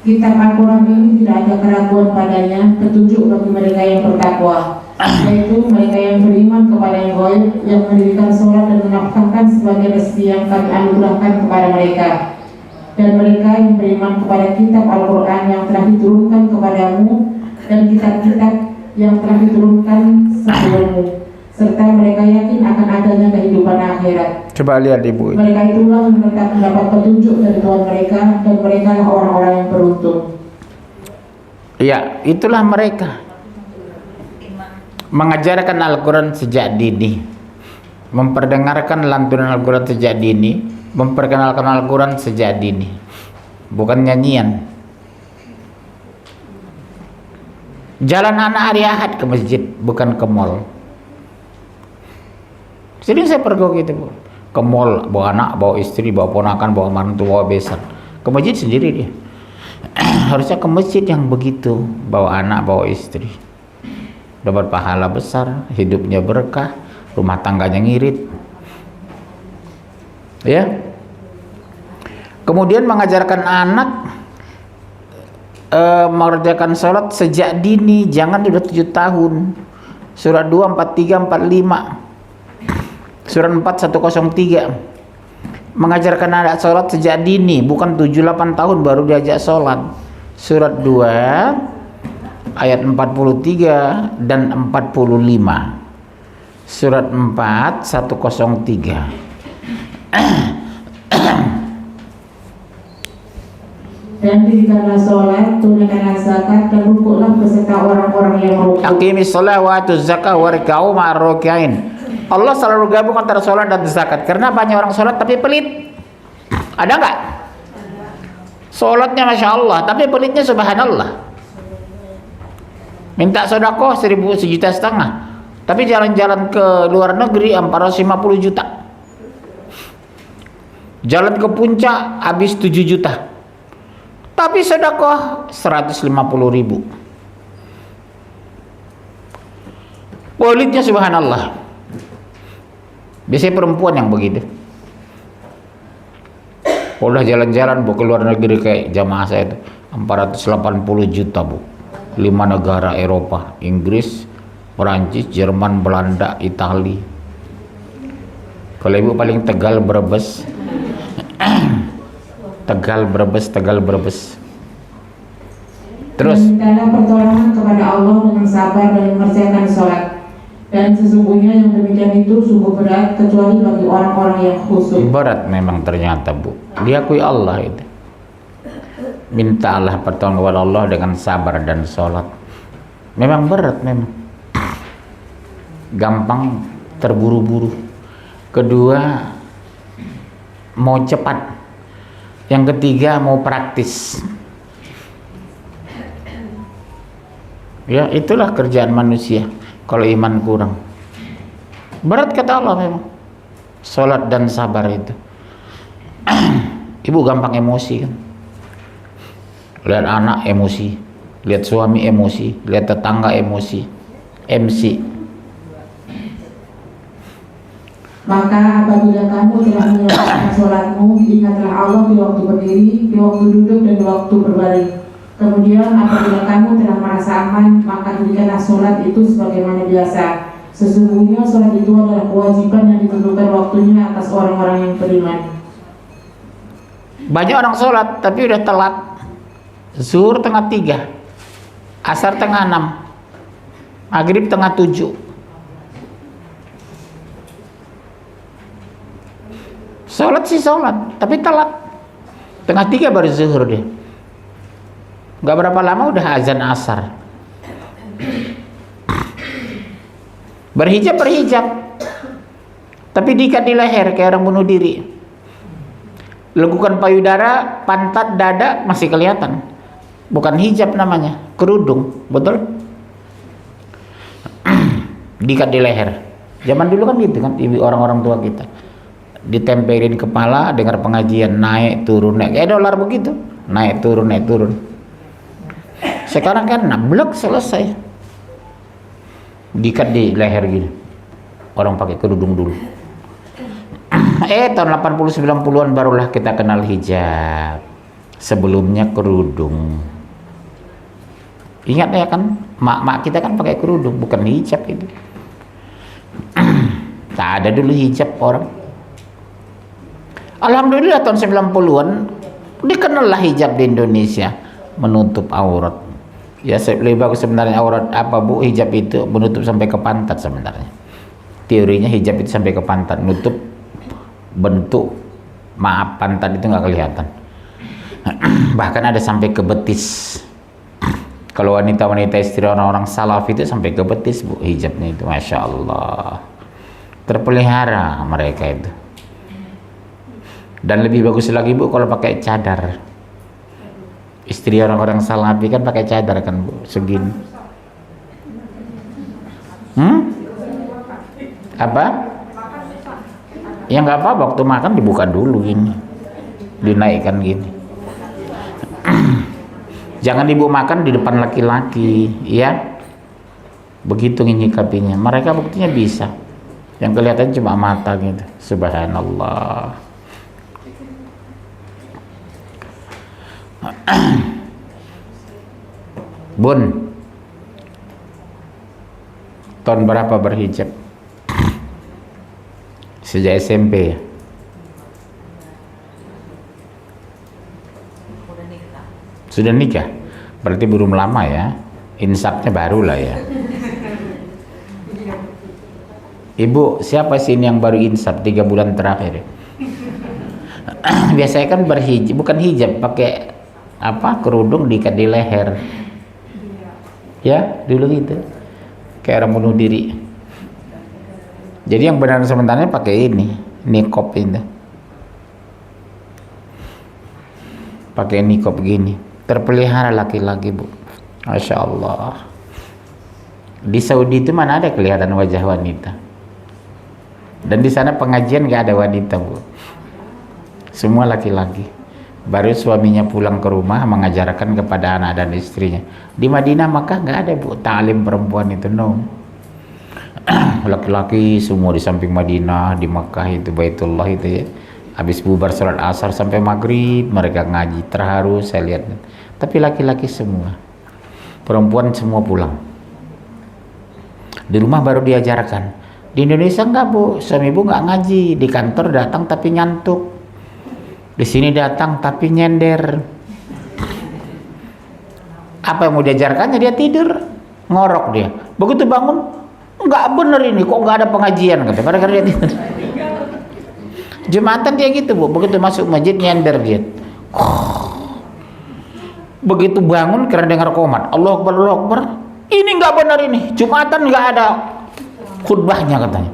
[SPEAKER 2] Kitab Al-Quran ini tidak ada keraguan padanya, petunjuk bagi mereka yang bertakwa, yaitu mereka yang beriman kepada yang gaib, yang mendirikan sholat dan menafkahkan sebagai rezeki yang kami anugerahkan kepada mereka, dan mereka yang beriman kepada kitab Al-Quran yang telah diturunkan kepadamu dan kitab-kitab yang telah diturunkan sebelummu, serta mereka yakin akan adanya kehidupan akhirat.
[SPEAKER 1] Coba lihat Ibu.
[SPEAKER 2] Mereka itulah yang tetap mendapat petunjuk dari Tuhan mereka, dan mereka lah orang-orang yang beruntung.
[SPEAKER 1] Ya, itulah mereka. Mengajarkan Al-Quran sejak dini, memperdengarkan lantunan Al-Quran sejak dini, memperkenalkan Al-Quran sejak dini. Bukan nyanyian. Jalan anak hari Ahad ke masjid, bukan ke mall. Jadi saya pergi gitu Bu. Ke mall, bawa anak, bawa istri, bawa ponakan, bawa mantu, bawa besan. Ke masjid sendiri dia. Harusnya ke masjid yang begitu, bawa anak, bawa istri. Dapat pahala besar, hidupnya berkah, rumah tangganya ngirit. Ya. Kemudian mengajarkan anak mengerjakan sholat sejak dini, jangan sudah 7 tahun. Surah 2 43 45. Surah 4 103. Mengajarkan anak sholat sejak dini, bukan 7-8 tahun baru diajak sholat. Surat 2 ayat 43 dan 45. Surat 4 103.
[SPEAKER 2] Dan dirikanlah sholat, tunaikanlah zakat, dan rukuklah beserta orang-orang yang rukuk.
[SPEAKER 1] Aqimis shalah wa atuz zakah warka'u ma'ar raki'in. Allah selalu gabung antara sholat dan zakat. Karena banyak orang sholat tapi pelit. Ada nggak? Sholatnya masya Allah, tapi pelitnya subhanallah. Minta sedekah 1,5 juta, tapi jalan-jalan ke luar negeri 450 juta. Jalan ke puncak habis 7 juta. Tapi sedekah 150.000. Pelitnya subhanallah. Biasanya perempuan yang begitu. Udah jalan-jalan bu ke luar negeri kayak jamaah saya itu 480 juta bu. 5 negara Eropa, Inggris, Perancis, Jerman, Belanda, Itali. Kalau ibu paling Tegal, Brebes. Tegal, Brebes. Terus
[SPEAKER 2] mintalah pertolongan kepada Allah dengan sabar dan mengerjakan sholat. Dan sesungguhnya yang demikian itu sungguh berat kecuali bagi orang-orang yang khusyuk.
[SPEAKER 1] berat memang ternyata bu. Diakui Allah itu. Mintalah pertolongan kepada Allah dengan sabar dan sholat. Memang berat memang. Gampang terburu-buru. Kedua mau cepat. Yang ketiga mau praktis. Ya itulah kerjaan manusia kalau iman kurang. Berat kata Allah memang. Sholat dan sabar itu. Ibu gampang emosi kan. Lihat anak emosi, lihat suami emosi, lihat tetangga emosi. MC.
[SPEAKER 2] Maka apabila kamu telah menyelesaikan sholatmu, ingatlah Allah di waktu berdiri, di waktu duduk, dan di waktu berbaring. Kemudian apabila kamu telah merasa aman, maka dirikanlah sholat itu sebagaimana biasa. Sesungguhnya sholat itu adalah kewajiban yang ditentukan waktunya atas orang-orang yang beriman.
[SPEAKER 1] Banyak orang sholat tapi udah telat. Zuhur tengah 3, asar tengah 6, maghrib tengah 7. Sholat sih sholat, tapi telat. Tengah 3 baru zuhur dia. Gak berapa lama udah azan asar. Berhijab, tapi diikat di leher kayak orang bunuh diri. Lekukan payudara, pantat, dada masih kelihatan. Bukan hijab namanya, kerudung, betul? Diikat di leher. Zaman dulu kan gitu kan, ibu orang-orang tua kita. Ditempelin kepala, dengar pengajian, naik turun, kayak dolar begitu, naik turun. Sekarang kan nablek selesai. Diikat di leher gini. Orang pakai kerudung dulu. Tahun 80-90-an barulah kita kenal hijab. Sebelumnya kerudung. Ingat ya kan, mak kita kan pakai kerudung, bukan hijab itu. Tak ada dulu hijab orang. Alhamdulillah tahun 90-an dikenallah hijab di Indonesia, menutup aurat. Ya lebih bagus sebenarnya aurat apa bu, hijab itu menutup sampai ke pantat sebenarnya. Teorinya hijab itu sampai ke pantat, nutup bentuk pantat itu nggak kelihatan. Bahkan ada sampai ke betis. Kalau wanita-wanita istri orang-orang salaf itu sampai ke betis bu, hijabnya itu, masya Allah, terpelihara mereka itu. Dan lebih bagus lagi bu kalau pakai cadar. Istri orang-orang salafi kan pakai cadar kan bu, segini. Apa? Ya nggak apa, waktu makan dibuka dulu gini, dinaikkan gini. Jangan ibu makan di depan laki-laki, ya. Begitu nyikapinya. Mereka buktinya bisa. Yang kelihatan cuma mata gitu. Subhanallah. Bun, tahun berapa berhijab? Sejak SMP ya? Sudah nikah? Berarti belum lama ya? Insafnya baru lah ya. Ibu, siapa sih ini yang baru insaf 3 bulan terakhir? Biasanya kan berhijab, bukan hijab, pakai apa, kerudung diikat di leher. Ya, dulu gitu. Kayak orang bunuh diri. Jadi yang benar sebenarnya pakai ini, niqab itu. Pakai niqab gini. Terpelihara laki-laki, Bu. Masya Allah. Di Saudi itu mana ada kelihatan wajah wanita. Dan di sana pengajian gak ada wanita, Bu. Semua laki-laki. Baru suaminya pulang ke rumah mengajarkan kepada anak dan istrinya. Di Madinah Makkah gak ada, Bu, ta'lim perempuan itu, no. Laki-laki semua di samping Madinah, di Makkah itu Baitullah itu ya. Habis bubar sholat asar sampai maghrib mereka ngaji, terharu saya lihat. Tapi laki-laki semua, perempuan semua pulang. Di rumah baru diajarkan. Di Indonesia enggak, Bu, suami ibu enggak ngaji, di kantor datang tapi ngantuk, di sini datang tapi nyender. Apa yang mau diajarkannya? Dia tidur, ngorok dia. Begitu bangun, enggak bener ini, kok enggak ada pengajian, kata. Padahal dia tidur. Jumatan dia gitu, Bu, begitu masuk masjid nyender dia. Begitu bangun karena dengar qomat, Allahu Akbar, Allahu Akbar. Ini enggak benar ini, Jumatan enggak ada khutbahnya, katanya.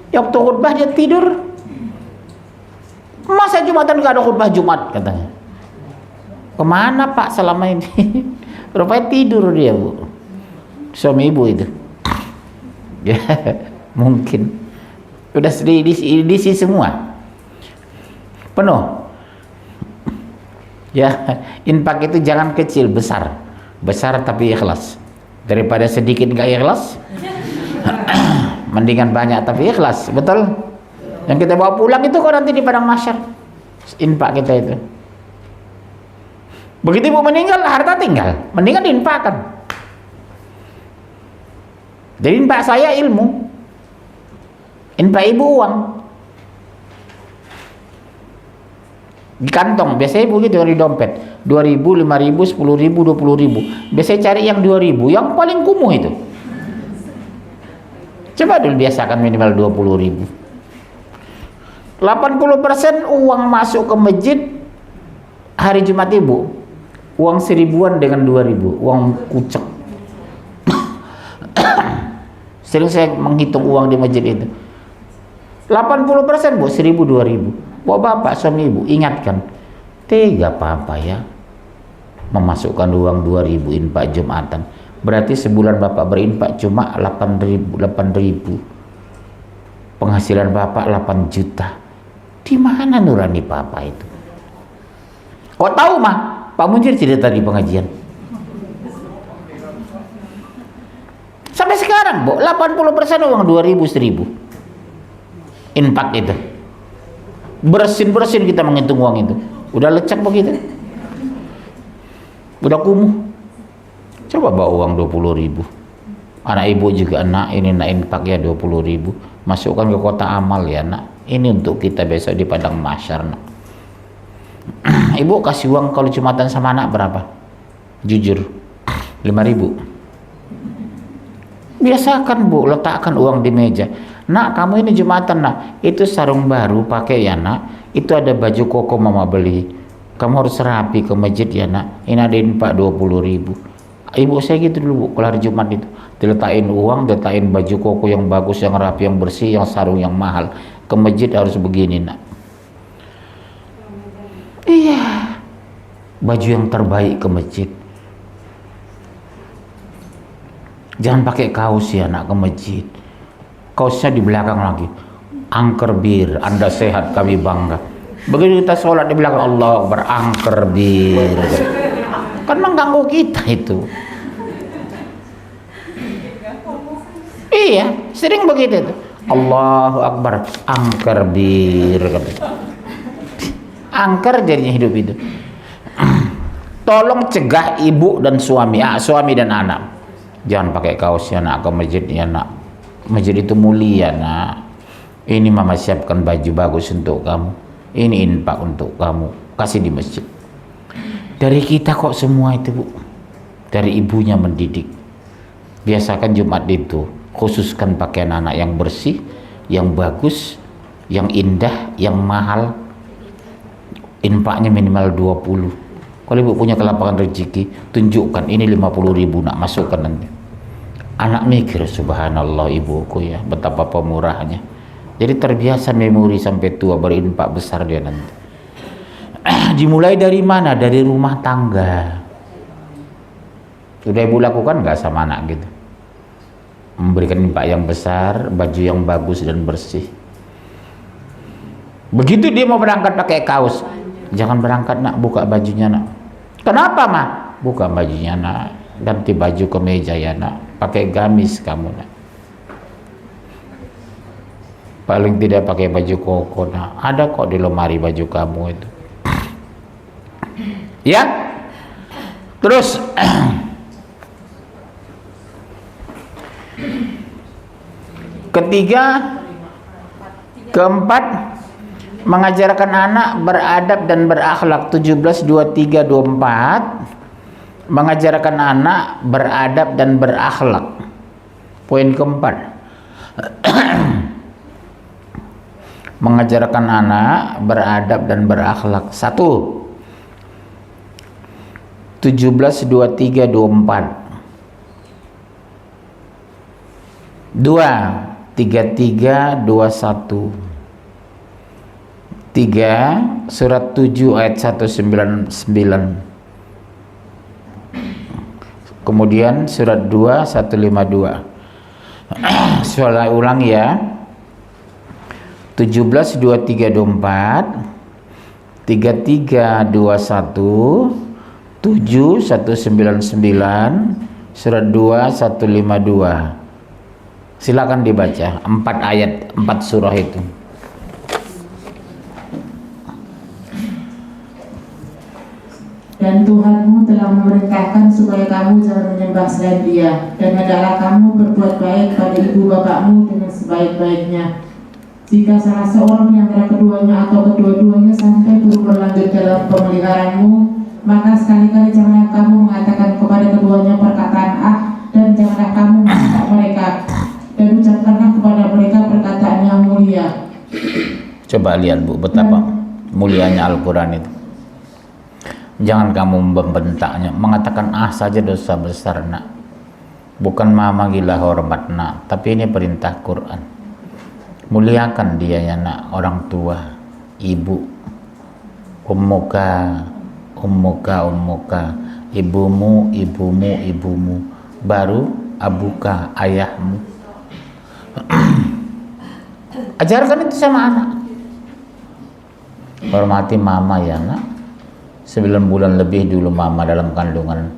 [SPEAKER 1] Ya waktu khutbah dia tidur. Masa Jumatan enggak ada khutbah Jumat, katanya. Kemana Pak selama ini? Rupanya tidur dia, Bu. Suami ibu itu. Ya, mungkin. Udah diisi semua. Penuh. Ya, infak itu jangan kecil, besar. Besar tapi ikhlas. Daripada sedikit enggak ikhlas, mendingan banyak tapi ikhlas, betul? Yang kita bawa pulang itu kok nanti di padang mahsyar. Infak kita itu. Begitu ibu meninggal, harta tinggal, mendingan diinfakkan. Jadi infak saya ilmu, infak ibu uang. Di kantong, biasanya ibu gitu di dompet 2.000, 5.000, 10.000, 20.000. Biasanya cari yang 2.000, yang paling kumuh itu. Coba dulu biasakan minimal 20.000. 80% uang masuk ke masjid hari Jumat ibu, uang 1.000-an dengan 2.000, uang kucek. Sering saya menghitung uang di masjid itu. 80% Bu, 1.000, 2.000. Wah, bapak suami ibu ingatkan, tega papa ya memasukkan uang 2.000 infak Jumatan. Berarti sebulan bapak berinfak cuma 8.000. Penghasilan bapak 8 juta. Di mana nurani papa itu? Kok tahu mah? Pak Munjir cerita di pengajian. Sampai sekarang, Bu, 80% uang 2.000, 1.000. Infak itu. Bersin-bersin kita menghitung uang itu. Udah lecek begitu. Udah kumuh. Coba bawa uang 20.000. Anak ibu juga, nak, ini nak infak ya 20.000. Masukkan ke kotak amal ya, nak. Ini untuk kita besok di padang mahsyar, nak. Ibu kasih uang kalau Jumatan sama anak berapa? Jujur. 5.000. Biasakan, Bu, letakkan uang di meja. Nak, kamu ini Jumatan, nak. Itu sarung baru pakai ya, nak. Itu ada baju koko mama beli. Kamu harus rapi ke masjid ya, nak. Ini ada infak 20.000. Ibu saya gitu dulu, Bu, kalau hari Jumat itu. Diletakin uang, diletakin baju koko yang bagus, yang rapi, yang bersih, yang sarung yang mahal. Ke masjid harus begini, nak. Iya. Baju yang terbaik ke masjid. Jangan pakai kaos ya, nak, ke masjid. Kaosnya di belakang lagi. Angker bir, Anda sehat, kami bangga. Begitu kita sholat di belakang, Allah berangker bir. Kan mengganggu kita itu. Iya, sering begitu tuh. Allahu Akbar, angker bir. Angker jadinya hidup itu. Tolong cegah ibu dan suami, suami dan anak. Jangan pakai kaos ya, nak, ke masjid ya, nak. Masjid itu mulia, nak. Ini mama siapkan baju bagus untuk kamu. Ini infak untuk kamu. Kasih di masjid. Dari kita kok semua itu, Bu. Dari ibunya mendidik. Biasakan Jumat itu Khususkan pakaian anak yang bersih, yang bagus, yang indah, yang mahal. Infaknya minimal 20. Kalau ibu punya kelapangan rezeki, tunjukkan ini 50.000 nak masukkan nanti. Anak mikir, subhanallah ibuku ya, betapa pemurahnya. Jadi terbiasa memori sampai tua, berinfak besar dia nanti. Dimulai dari mana? Dari rumah tangga. Sudah ibu lakukan nggak sama anak gitu? Memberikan infak yang besar, baju yang bagus dan bersih. Begitu dia mau berangkat pakai kaos, jangan berangkat nak, buka bajunya nak. Kenapa mah? Buka bajunya nak, ganti baju kemeja ya nak, pakai gamis kamu nak. Paling tidak pakai baju koko nak, ada kok di lemari baju kamu itu. Ya, terus ketiga, keempat, mengajarkan anak beradab dan berakhlak. 17, 23, 24, mengajarkan anak beradab dan berakhlak. Poin keempat, mengajarkan anak beradab dan berakhlak. 1, 17, 23, 24. 2, 33, 21. 3, surat 7 ayat 199. Kemudian surat 2, 152. Soal ulang ya. 17, 23, 24, 33, 21, 7, 199, surat 2, 152. Silakan dibaca 4 ayat, 4 surah itu.
[SPEAKER 2] Dan Tuhanmu telah memerintahkan supaya kamu jangan menyembah selain Dia, dan hendaklah kamu berbuat baik pada ibu bapakmu dengan sebaik-baiknya. Jika salah seorang di antara keduanya atau kedua-duanya sampai turut berlanjut dalam pemeliharaanmu, maka sekali-kali janganlah kamu mengatakan kepada keduanya perkataan dan janganlah kamu mengajak mereka, dan ucapkanlah kepada mereka perkataan yang mulia.
[SPEAKER 1] Coba lihat Bu, betapa mulianya Al-Quran itu. Jangan kamu membentaknya, mengatakan saja dosa besar nak. Bukan mama gila hormat nak, tapi ini perintah Quran. Muliakan dia ya nak, orang tua, ibu, ummuka, ibumu, baru abuka, ayahmu. Ajarkan itu sama anak. Hormati mama ya nak. 9 bulan lebih dulu mama dalam kandungan,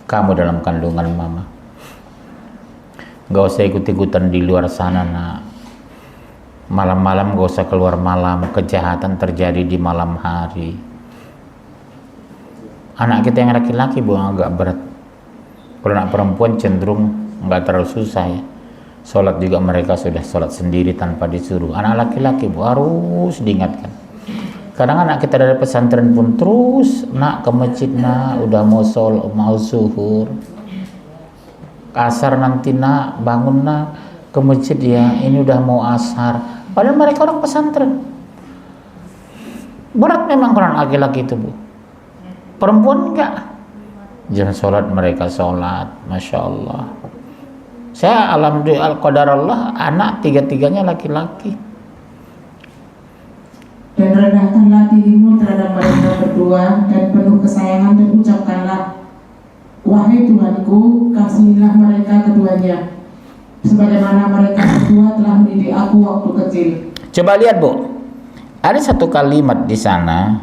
[SPEAKER 1] kamu dalam kandungan mama. Gak usah ikut-ikutan di luar sana nak. Malam-malam gak usah keluar malam, kejahatan terjadi di malam hari. Anak kita yang laki-laki Bu agak berat. Kalau anak perempuan cenderung nggak terlalu susah ya. Sholat juga mereka sudah sholat sendiri tanpa disuruh. Anak laki-laki Bu harus diingatkan. Kadang anak kita dari pesantren pun terus nak ke masjid nak, udah mau zuhur, asar nanti nak, bangun nak ke masjid ya, ini udah mau asar. Padahal mereka orang pesantren. Berat memang kalau laki-laki itu Bu. Perempuan enggak. Jangan sholat mereka sholat, masya Allah. Saya alhamdulillah qadarullah anak 3-3-nya laki-laki.
[SPEAKER 2] Dan rendahkanlah dirimu terhadap mereka berdua dan penuh kesayangan, dan ucapkanlah, wahai Tuhanku, kasihilah mereka keduanya sebagaimana mereka berdua telah mendidik aku waktu kecil.
[SPEAKER 1] Coba lihat Bu, ada satu kalimat di sana,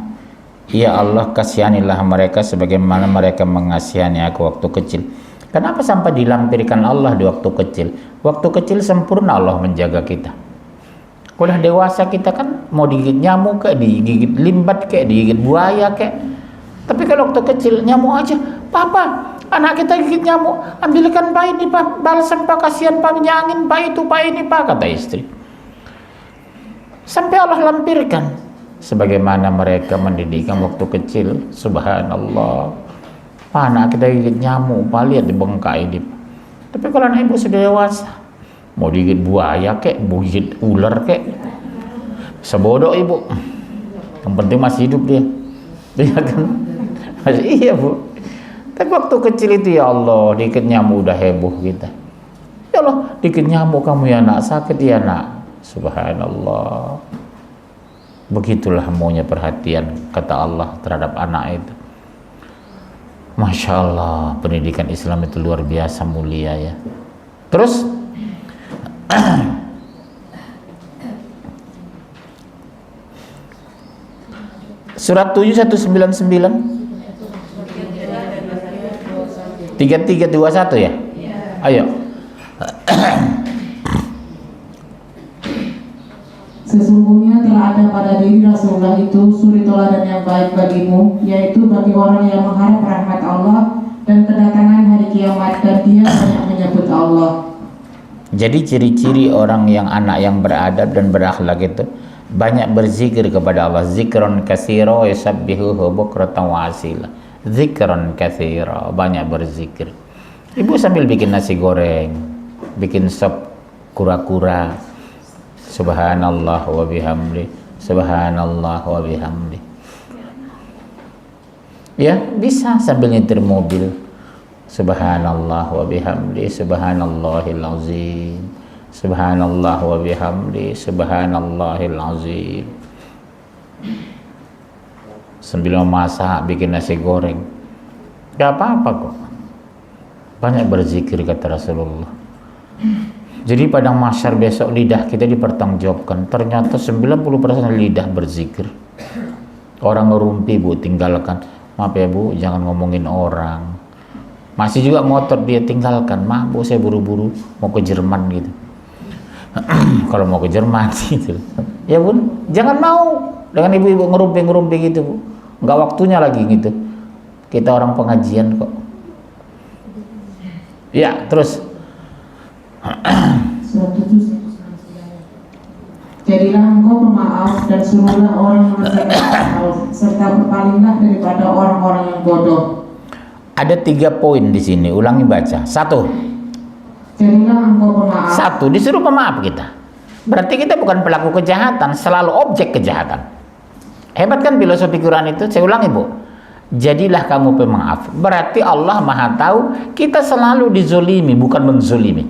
[SPEAKER 1] ya Allah kasihanilah mereka sebagaimana mereka mengasihani aku waktu kecil. Kenapa sampai dilampirkan Allah di waktu kecil? Waktu kecil sempurna Allah menjaga kita. Kalau dewasa kita kan mau digigit nyamuk kayak, digigit limbat kayak, digigit buaya kayak. Tapi kalau waktu kecil nyamuk aja, papa, anak kita gigit nyamuk, ambilkan pak ini pak, balsam pak, kasihan pak, minyak angin pak, itu pak ini pak, kata istri. Sampai Allah lampirkan sebagaimana mereka mendidikkan waktu kecil. Subhanallah, anak kita gigit nyamuk pak, lihat di bengkak ini. Tapi kalau anak ibu sudah dewasa, mau digigit buaya kek, mau gigit ular kek, sebodoh ibu, yang penting masih hidup dia. Iya kan? Masih, iya bu. Tapi waktu kecil itu ya Allah, dikit nyamuk udah heboh kita. Ya Allah, dikit nyamuk kamu ya nak, sakit ya nak. Subhanallah. Begitulah maunya perhatian kata Allah terhadap anak itu. Masya Allah, pendidikan Islam itu luar biasa mulia ya. Terus surat 7 199 3321 ya? Ayo.
[SPEAKER 2] Sesungguhnya telah ada pada diri Rasulullah itu suri teladan yang baik bagimu, yaitu bagi orang yang mengharap rahmat Allah dan kedatangan hari kiamat, dan dia banyak menyebut Allah.
[SPEAKER 1] Jadi ciri-ciri orang yang anak yang beradab dan berakhlak itu banyak berzikir kepada Allah. Zikron katsira yusabbihuhu bukratan wa asila. Zikron katsira, banyak berzikir. Ibu sambil bikin nasi goreng, bikin sop kura-kura. Subhanallah wa bihamdi, subhanallah wa bihamdi. Ya, bisa sambil nyetir mobil. Subhanallah wa bihamdi, subhanallahil azim. Subhanallah wa bihamdi, subhanallahil azim. Sambil memasak, bikin nasi goreng, gak apa-apa kok. Banyak berzikir kata Rasulullah. Jadi padang mahsyar besok lidah kita dipertanggungjawabkan. Ternyata 90% lidah berzikir. Orang ngerumpi bu, tinggalkan. Maaf ya bu, jangan ngomongin orang. Masih juga motor dia tinggalkan. Maaf bu, saya buru-buru mau ke Jerman gitu. Kalau mau ke Jerman gitu. Ya bun, jangan mau dengan ibu-ibu ngerumpi-ngerumpi gitu bu. Nggak waktunya lagi gitu. Kita orang pengajian kok. Ya, terus.
[SPEAKER 2] Jadilah engkau pemaaf dan suruhlah orang mengerjakan serta berpalinglah daripada orang-orang yang bodoh.
[SPEAKER 1] Ada 3 poin di sini, ulangi baca. 1.
[SPEAKER 2] Jadilah engkau pemaaf.
[SPEAKER 1] 1, disuruh pemaaf kita. Berarti kita bukan pelaku kejahatan, selalu objek kejahatan. Hebat kan filosofi Quran itu? Saya ulangi bu. Jadilah kamu pemaaf. Berarti Allah Maha tahu kita selalu dizolimi, bukan menzolimi.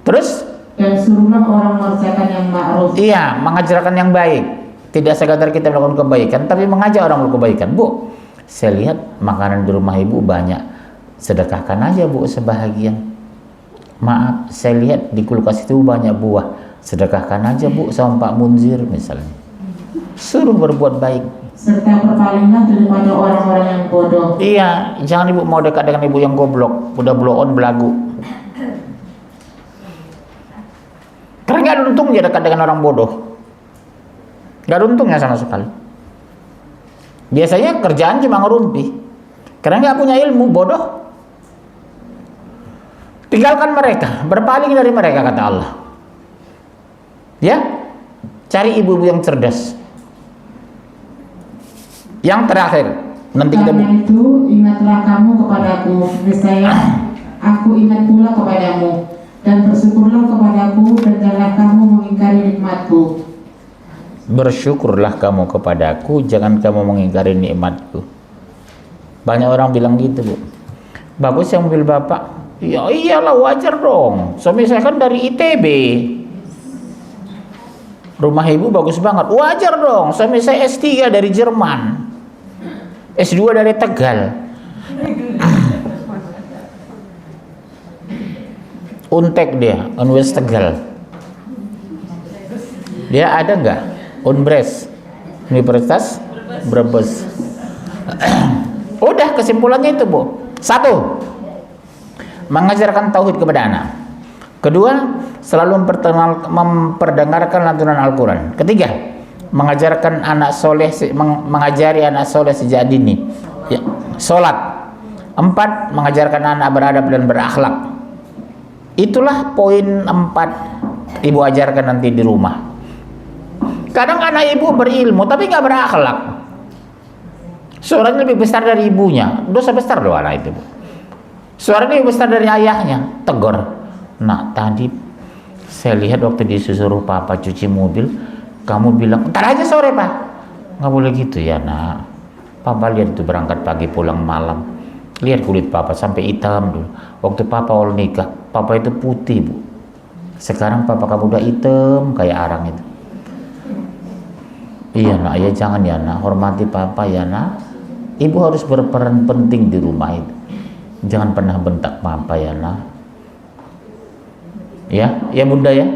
[SPEAKER 1] Terus?
[SPEAKER 2] Dan suruhlah orang mengerjakan yang ma'ruf.
[SPEAKER 1] Iya, mengajarkan yang baik. Tidak sekadar kita melakukan kebaikan, tapi mengajak orang melakukan kebaikan. Bu, saya lihat makanan di rumah ibu banyak. Sedekahkan aja bu sebahagian. Maaf, saya lihat di kulkas itu banyak buah. Sedekahkan aja bu sama Pak Munzir misalnya. Suruh berbuat baik.
[SPEAKER 2] Serta berpalinglah daripada orang-orang yang bodoh.
[SPEAKER 1] Iya, jangan ibu mau dekat dengan ibu yang goblok. Udah blow on belagu. Karena gak ada untungnya dekat dengan orang bodoh. Gak ada untungnya sama sekali. Biasanya kerjaan cuma ngerumpi. Karena gak punya ilmu, bodoh. Tinggalkan mereka, berpaling dari mereka kata Allah. Ya, cari ibu-ibu yang cerdas. Yang terakhir, nanti kita
[SPEAKER 2] karena itu ingatlah kamu kepadaku, niscaya aku ingat pula kepadamu, dan bersyukurlah kepadaku dan jangan kamu mengingkari nikmatku.
[SPEAKER 1] Bersyukurlah kamu kepadaku, jangan kamu mengingkari nikmatku. Banyak orang bilang gitu bu. Bagus yang mobil bapak. Ya iyalah wajar dong. Suami saya kan dari ITB. Rumah ibu bagus banget. Wajar dong. Suami saya S3 dari Jerman. S2 dari Tegal. Untek dia, Unwes Tegal. Dia ada nggak? Unbres, Universitas Brebes. Udah kesimpulannya itu bu. 1, mengajarkan tauhid kepada anak. 2, selalu memperdengarkan lantunan Al-Quran. 3, mengajarkan anak soleh, mengajari anak soleh sejak dini. Ya, sholat. 4, mengajarkan anak beradab dan berakhlak. Itulah poin 4 ibu ajarkan nanti di rumah. Kadang anak ibu berilmu tapi nggak berakhlak. Suaranya lebih besar dari ibunya, dosa besar loh anak itu. Suaranya lebih besar dari ayahnya, tegur. Nak, tadi saya lihat waktu disuruh papa cuci mobil, kamu bilang, ntar aja sore pak. Nggak boleh gitu ya nak. Papa lihat tuh berangkat pagi pulang malam. Lihat kulit papa sampai hitam dulu. Waktu papa awal nikah, papa itu putih bu. Sekarang papa kamu udah hitam kayak arang itu. Iya nak, ya jangan ya nak, hormati papa ya nak. Ibu harus berperan penting di rumah itu. Jangan pernah bentak papa ya nak. Ya, ya bunda ya.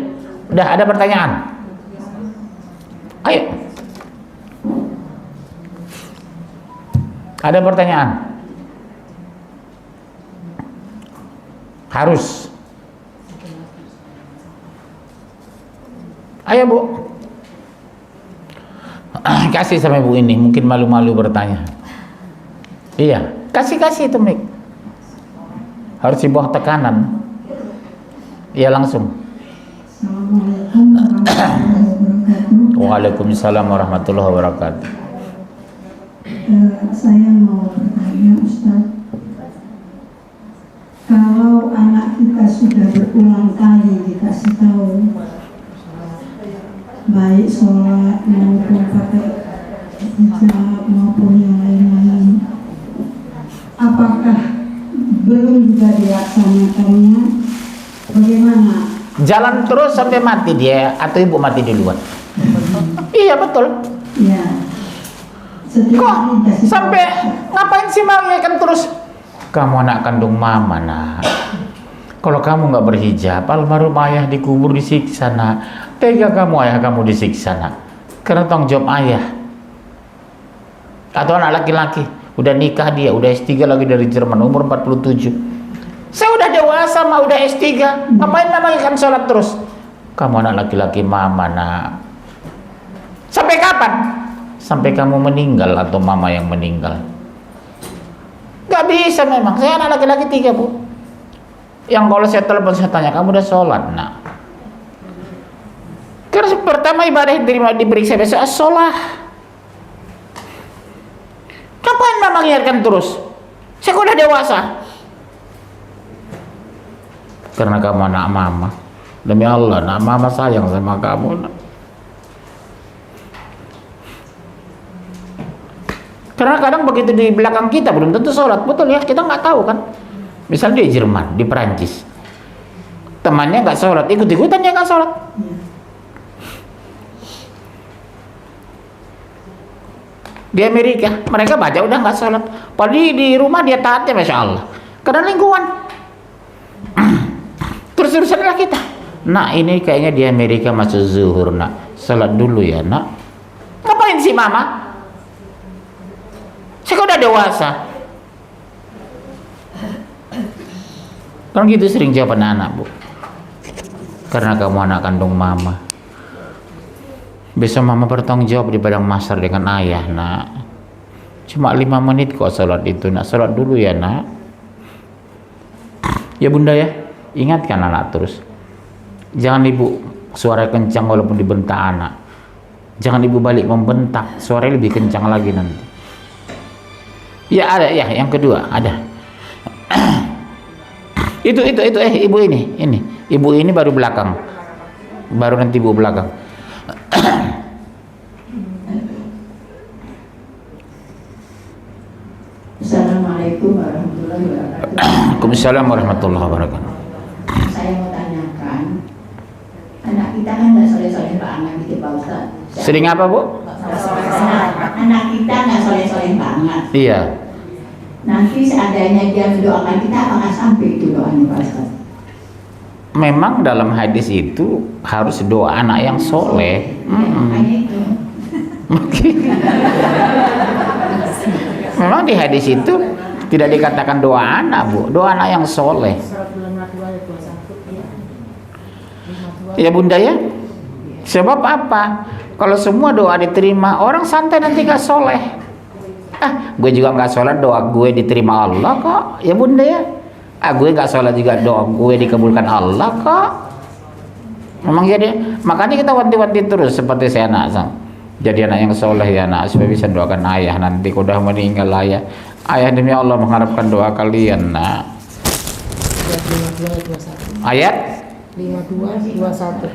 [SPEAKER 1] Udah ada pertanyaan? Ayo. Ada pertanyaan? Harus. Ayo bu. Kasih sama ibu ini, mungkin malu-malu bertanya. Iya, kasih itu mic. Harus di bawah tekanan. Iya langsung. Waalaikumsalam warahmatullahi wabarakatuh.
[SPEAKER 3] Saya mau bertanya Ustaz, kalau anak kita sudah berulang kali dikasih tahu baik sholat maupun pakai hijab maupun yang lain-lain, apakah belum juga dilaksanakannya? Bagaimana?
[SPEAKER 1] Jalan terus sampai mati dia atau ibu mati duluan? Iya betul.
[SPEAKER 3] Ya.
[SPEAKER 1] Kok sampai ngapain sih mau ya kan terus? Kamu anak kandung mama nak. Kalau kamu nggak berhijab, almarhum ayah dikubur disiksa nak. Tega kamu ayah kamu disiksa nak. Karena tanggung jawab ayah. Atau anak laki-laki udah nikah dia, udah S3 lagi dari Jerman, umur 47. Saya udah dewasa mah, udah S3. Ngapain mama ikan sholat terus? Kamu anak laki-laki mama nak. Sampai kapan? Sampai kamu meninggal atau mama yang meninggal. Gak bisa memang. Saya anak laki-laki 3 bu. Yang kalau saya telepon saya tanya, kamu udah sholat nak? Karena pertama ibadah diterima diperiksa besok sholat. Kapan mama mengingatkan terus? Saya udah dewasa. Karena kamu anak mama. Demi Allah, anak mama sayang sama kamu nak. Karena kadang begitu di belakang kita belum tentu sholat, betul ya, kita nggak tahu kan. Misalnya di Jerman, di Perancis, temannya nggak sholat, ikut-ikutan dia nggak sholat. Di Amerika, mereka baca udah nggak sholat, padahal di rumah dia taatnya masya Allah. Karena lingkungan. Terus-terusan lah kita. Nah ini kayaknya di Amerika masuk zuhur nak, sholat dulu ya nak. Ngapain sih mama? Saya udah dewasa. Kan gitu sering jawaban anak bu. Karena kamu anak kandung mama. Besok mama bertanggung jawab di padang mahsyar dengan ayah nak. Cuma 5 menit kok sholat itu nak. Sholat dulu ya nak. Ya bunda ya. Ingatkan anak terus. Jangan ibu suara kencang walaupun dibentak anak. Jangan ibu balik membentak. Suaranya lebih kencang lagi nanti. Ya ada ya, yang kedua ada. itu ibu ini ibu ini baru belakang, baru nanti ibu belakang.
[SPEAKER 3] Assalamualaikum warahmatullahi wabarakatuh.
[SPEAKER 1] Waalaikumsalam warahmatullahi wabarakatuh.
[SPEAKER 3] Saya mau tanyakan, anak kita kan nggak soleh-soleh banget gitu Pak Ustaz.
[SPEAKER 1] Sering apa bu?
[SPEAKER 3] Anak kita nggak soleh-soleh banget.
[SPEAKER 1] Iya.
[SPEAKER 3] Nanti seandainya dia mendoakan kita, apakah sampai itu doanya Pak Ustaz?
[SPEAKER 1] Memang dalam hadis itu harus doa anak yang soleh.
[SPEAKER 3] Makanya itu.
[SPEAKER 1] Memang di hadis itu tidak dikatakan doa anak bu, doa anak yang soleh. Ya bunda ya. Sebab apa? Kalau semua doa diterima, orang santai nanti gak soleh. Gue juga nggak sholat, doa gue diterima Allah kok, ya bunda ya. Gue nggak sholat juga, doa gue dikabulkan Allah kok. Memang jadi, makanya kita wanti-wanti terus seperti saya anak sang. Jadi anak yang soleh ya nak, supaya bisa doakan ayah nanti udah meninggal ayah. Ayah demi Allah mengharapkan doa kalian nak.
[SPEAKER 2] 52:21.
[SPEAKER 1] Ayat
[SPEAKER 2] 52:21.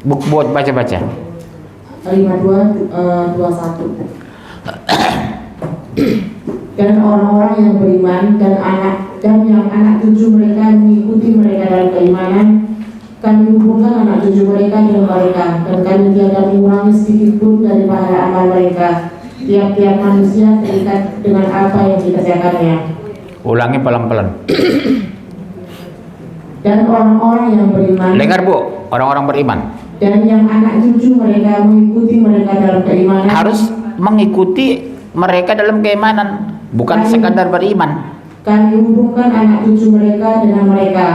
[SPEAKER 1] buat baca-baca.
[SPEAKER 2] 52:21. Dan orang-orang yang beriman dan yang anak cucu mereka mengikuti mereka dalam keimanan, kami hubungkan anak cucu mereka dengan mereka, dan kami tiada mengurangi sedikit pun dari pahala amal mereka. Tiap-tiap manusia terikat dengan apa yang dikerjakannya.
[SPEAKER 1] Ulangi pelan-pelan.
[SPEAKER 2] Dan orang-orang yang beriman,
[SPEAKER 1] Dengar Bu, orang-orang beriman
[SPEAKER 2] dan yang anak cucu mereka mengikuti mereka dalam keimanan,
[SPEAKER 1] harus mengikuti mereka dalam keimanan, bukan sekadar beriman.
[SPEAKER 2] kami hubungkan anak cucu mereka dengan mereka,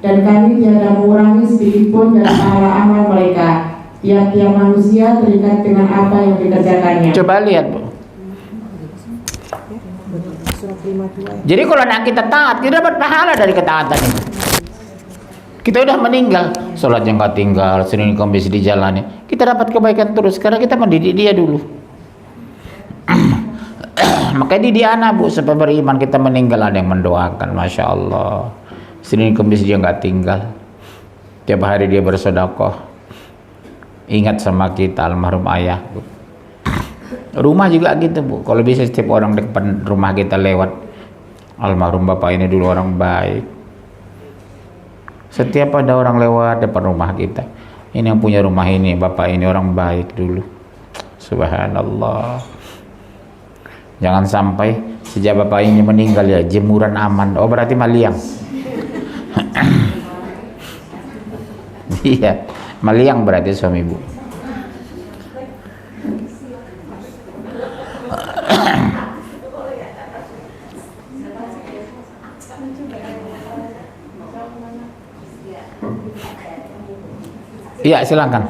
[SPEAKER 2] dan kami tiada mengurangi sedikit pun dari pahala amal mereka. Tiap-tiap manusia terikat dengan apa yang dikerjakannya.
[SPEAKER 1] Coba lihat Bu. Jadi kalau anak kita taat, kita dapat pahala dari ketaatan itu. Kita udah meninggal, sholat yang nggak tinggal, Senin Kamis dijalani, kita dapat kebaikan terus karena kita mendidik dia dulu. Makanya didik anak Bu supaya beriman. Kita meninggal ada yang mendoakan, masya Allah. Senin Kamis dia nggak tinggal, tiap hari dia bersedekah, ingat sama kita almarhum ayah Bu. Rumah juga gitu Bu, kalau bisa setiap orang di depan rumah kita lewat, almarhum bapak ini dulu orang baik. Setiap ada orang lewat depan rumah kita, ini yang punya rumah ini, bapak ini orang baik dulu. Subhanallah. Jangan sampai sejak bapak ini meninggal ya jemuran aman. Oh berarti maliang. Iya, maliang berarti suami Bu. Iya, silakan.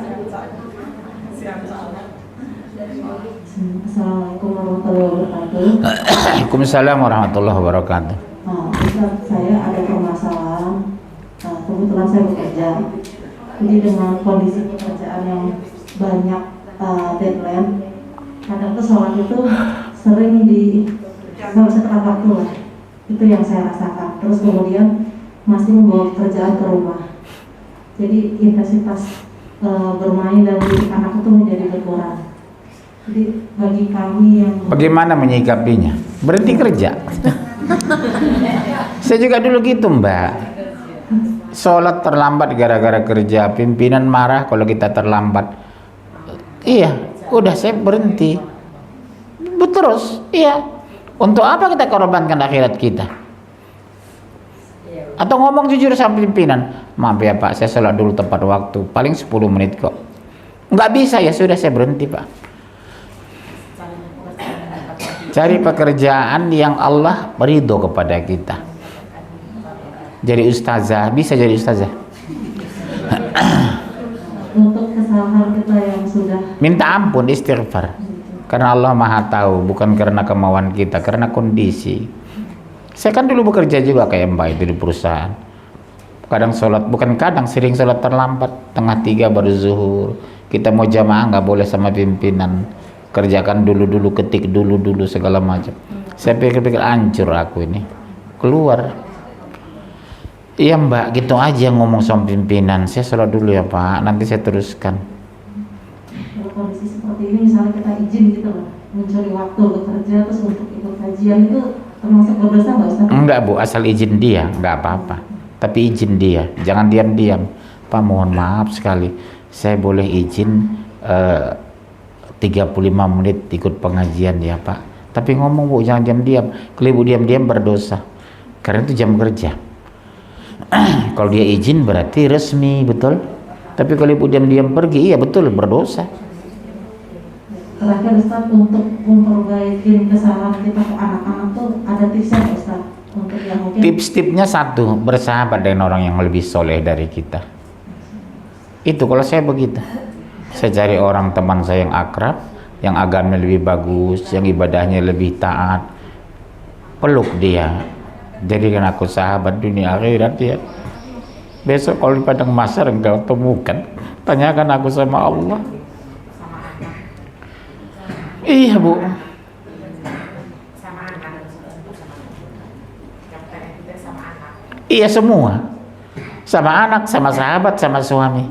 [SPEAKER 4] Assalamualaikum warahmatullahi wabarakatuh.
[SPEAKER 1] Waalaikumsalam warahmatullahi wabarakatuh.
[SPEAKER 4] Ustaz, saya ada permasalahan. Kebetulan saya bekerja. Jadi dengan kondisi pekerjaan yang banyak deadline, kadang tuh sholat itu sering nggak bisa tepat waktu lah. Itu yang saya rasakan. Terus kemudian masih membawa pekerjaan ke rumah. Jadi intensitas bermain dan didik anak itu menjadi berkurang. Jadi bagi kami yang
[SPEAKER 1] Bagaimana menyikapinya? Berhenti kerja. Saya juga dulu gitu Mbak. Sholat terlambat gara-gara kerja, pimpinan marah kalau kita terlambat. Iya, udah saya berhenti. Terus, iya. Untuk apa kita korbankan akhirat kita? Atau ngomong jujur sama pimpinan, maaf ya Pak, saya sholat dulu tepat waktu, paling 10 menit kok. Nggak bisa ya sudah saya berhenti Pak. Cari pekerjaan yang Allah ridho kepada kita. Jadi ustazah, bisa jadi ustazah.
[SPEAKER 4] untuk kesalahan kita yang sudah
[SPEAKER 1] Minta ampun, istighfar. Karena Allah Maha tahu, bukan karena kemauan kita, karena kondisi. Saya kan dulu bekerja juga kayak Mbak itu di perusahaan. Kadang sholat, bukan kadang, sering sholat terlambat, 2:30 baru zuhur. Kita mau jamaah nggak boleh sama pimpinan. Kerjakan dulu, ketik dulu segala macam. Saya pikir-pikir hancur aku ini. Keluar. Iya Mbak, gitu aja ngomong sama pimpinan. Saya sholat dulu ya Pak, nanti saya teruskan.
[SPEAKER 4] kalau kondisi seperti ini, misalnya kita izin gitu loh, mencuri waktu bekerja terus untuk ikut kajian itu termasuk berdosa nggak Ustaz?
[SPEAKER 1] Enggak Bu, asal izin dia, enggak apa-apa. Tapi izin dia, jangan diam-diam. Pak mohon maaf sekali, saya boleh izin 35 menit ikut pengajian ya Pak. Tapi ngomong Bu, jangan diam-diam. Kalau Ibu diam-diam berdosa. Karena itu jam kerja. Kalau dia izin berarti resmi, betul. Tapi kalau Ibu diam-diam pergi, iya betul, berdosa.
[SPEAKER 4] Terakhir Ustaz, untuk memperbaiki kesalahan kita ke anak-anak tuh ada tipsnya nggak Ustaz? Untuk yang mungkin
[SPEAKER 1] Tips-tipsnya satu, bersahabat dengan orang yang lebih soleh dari kita. Itu kalau saya begitu. Saya cari orang teman saya yang akrab, yang agamanya lebih bagus, yang ibadahnya lebih taat. Peluk dia. Jadikan aku sahabat dunia akhirat ya. Besok kalau di padang mahsyar engkau temukan, tanyakan aku sama Allah. Iya Bu. Iya semua, sama anak, sama sahabat, sama suami.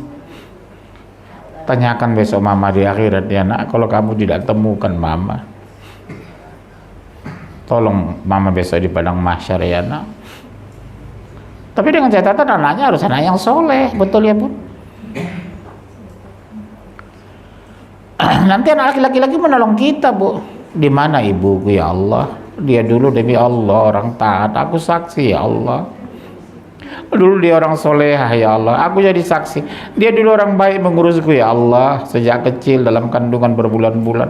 [SPEAKER 1] Tanyakan besok mama di akhirat, ya nak, kalau kamu tidak temukan mama, tolong mama besok di padang mahsyar ya nak. Tapi dengan catatan anaknya harus anak yang soleh, betul ya Bu? Nanti anak laki-laki lagi menolong kita Bu. Di mana ibuku ya Allah? Dia dulu demi Allah orang taat, aku saksi ya Allah. Dulu dia orang solehah ya Allah, aku jadi saksi. Dia dulu orang baik mengurusku ya Allah, sejak kecil dalam kandungan berbulan-bulan.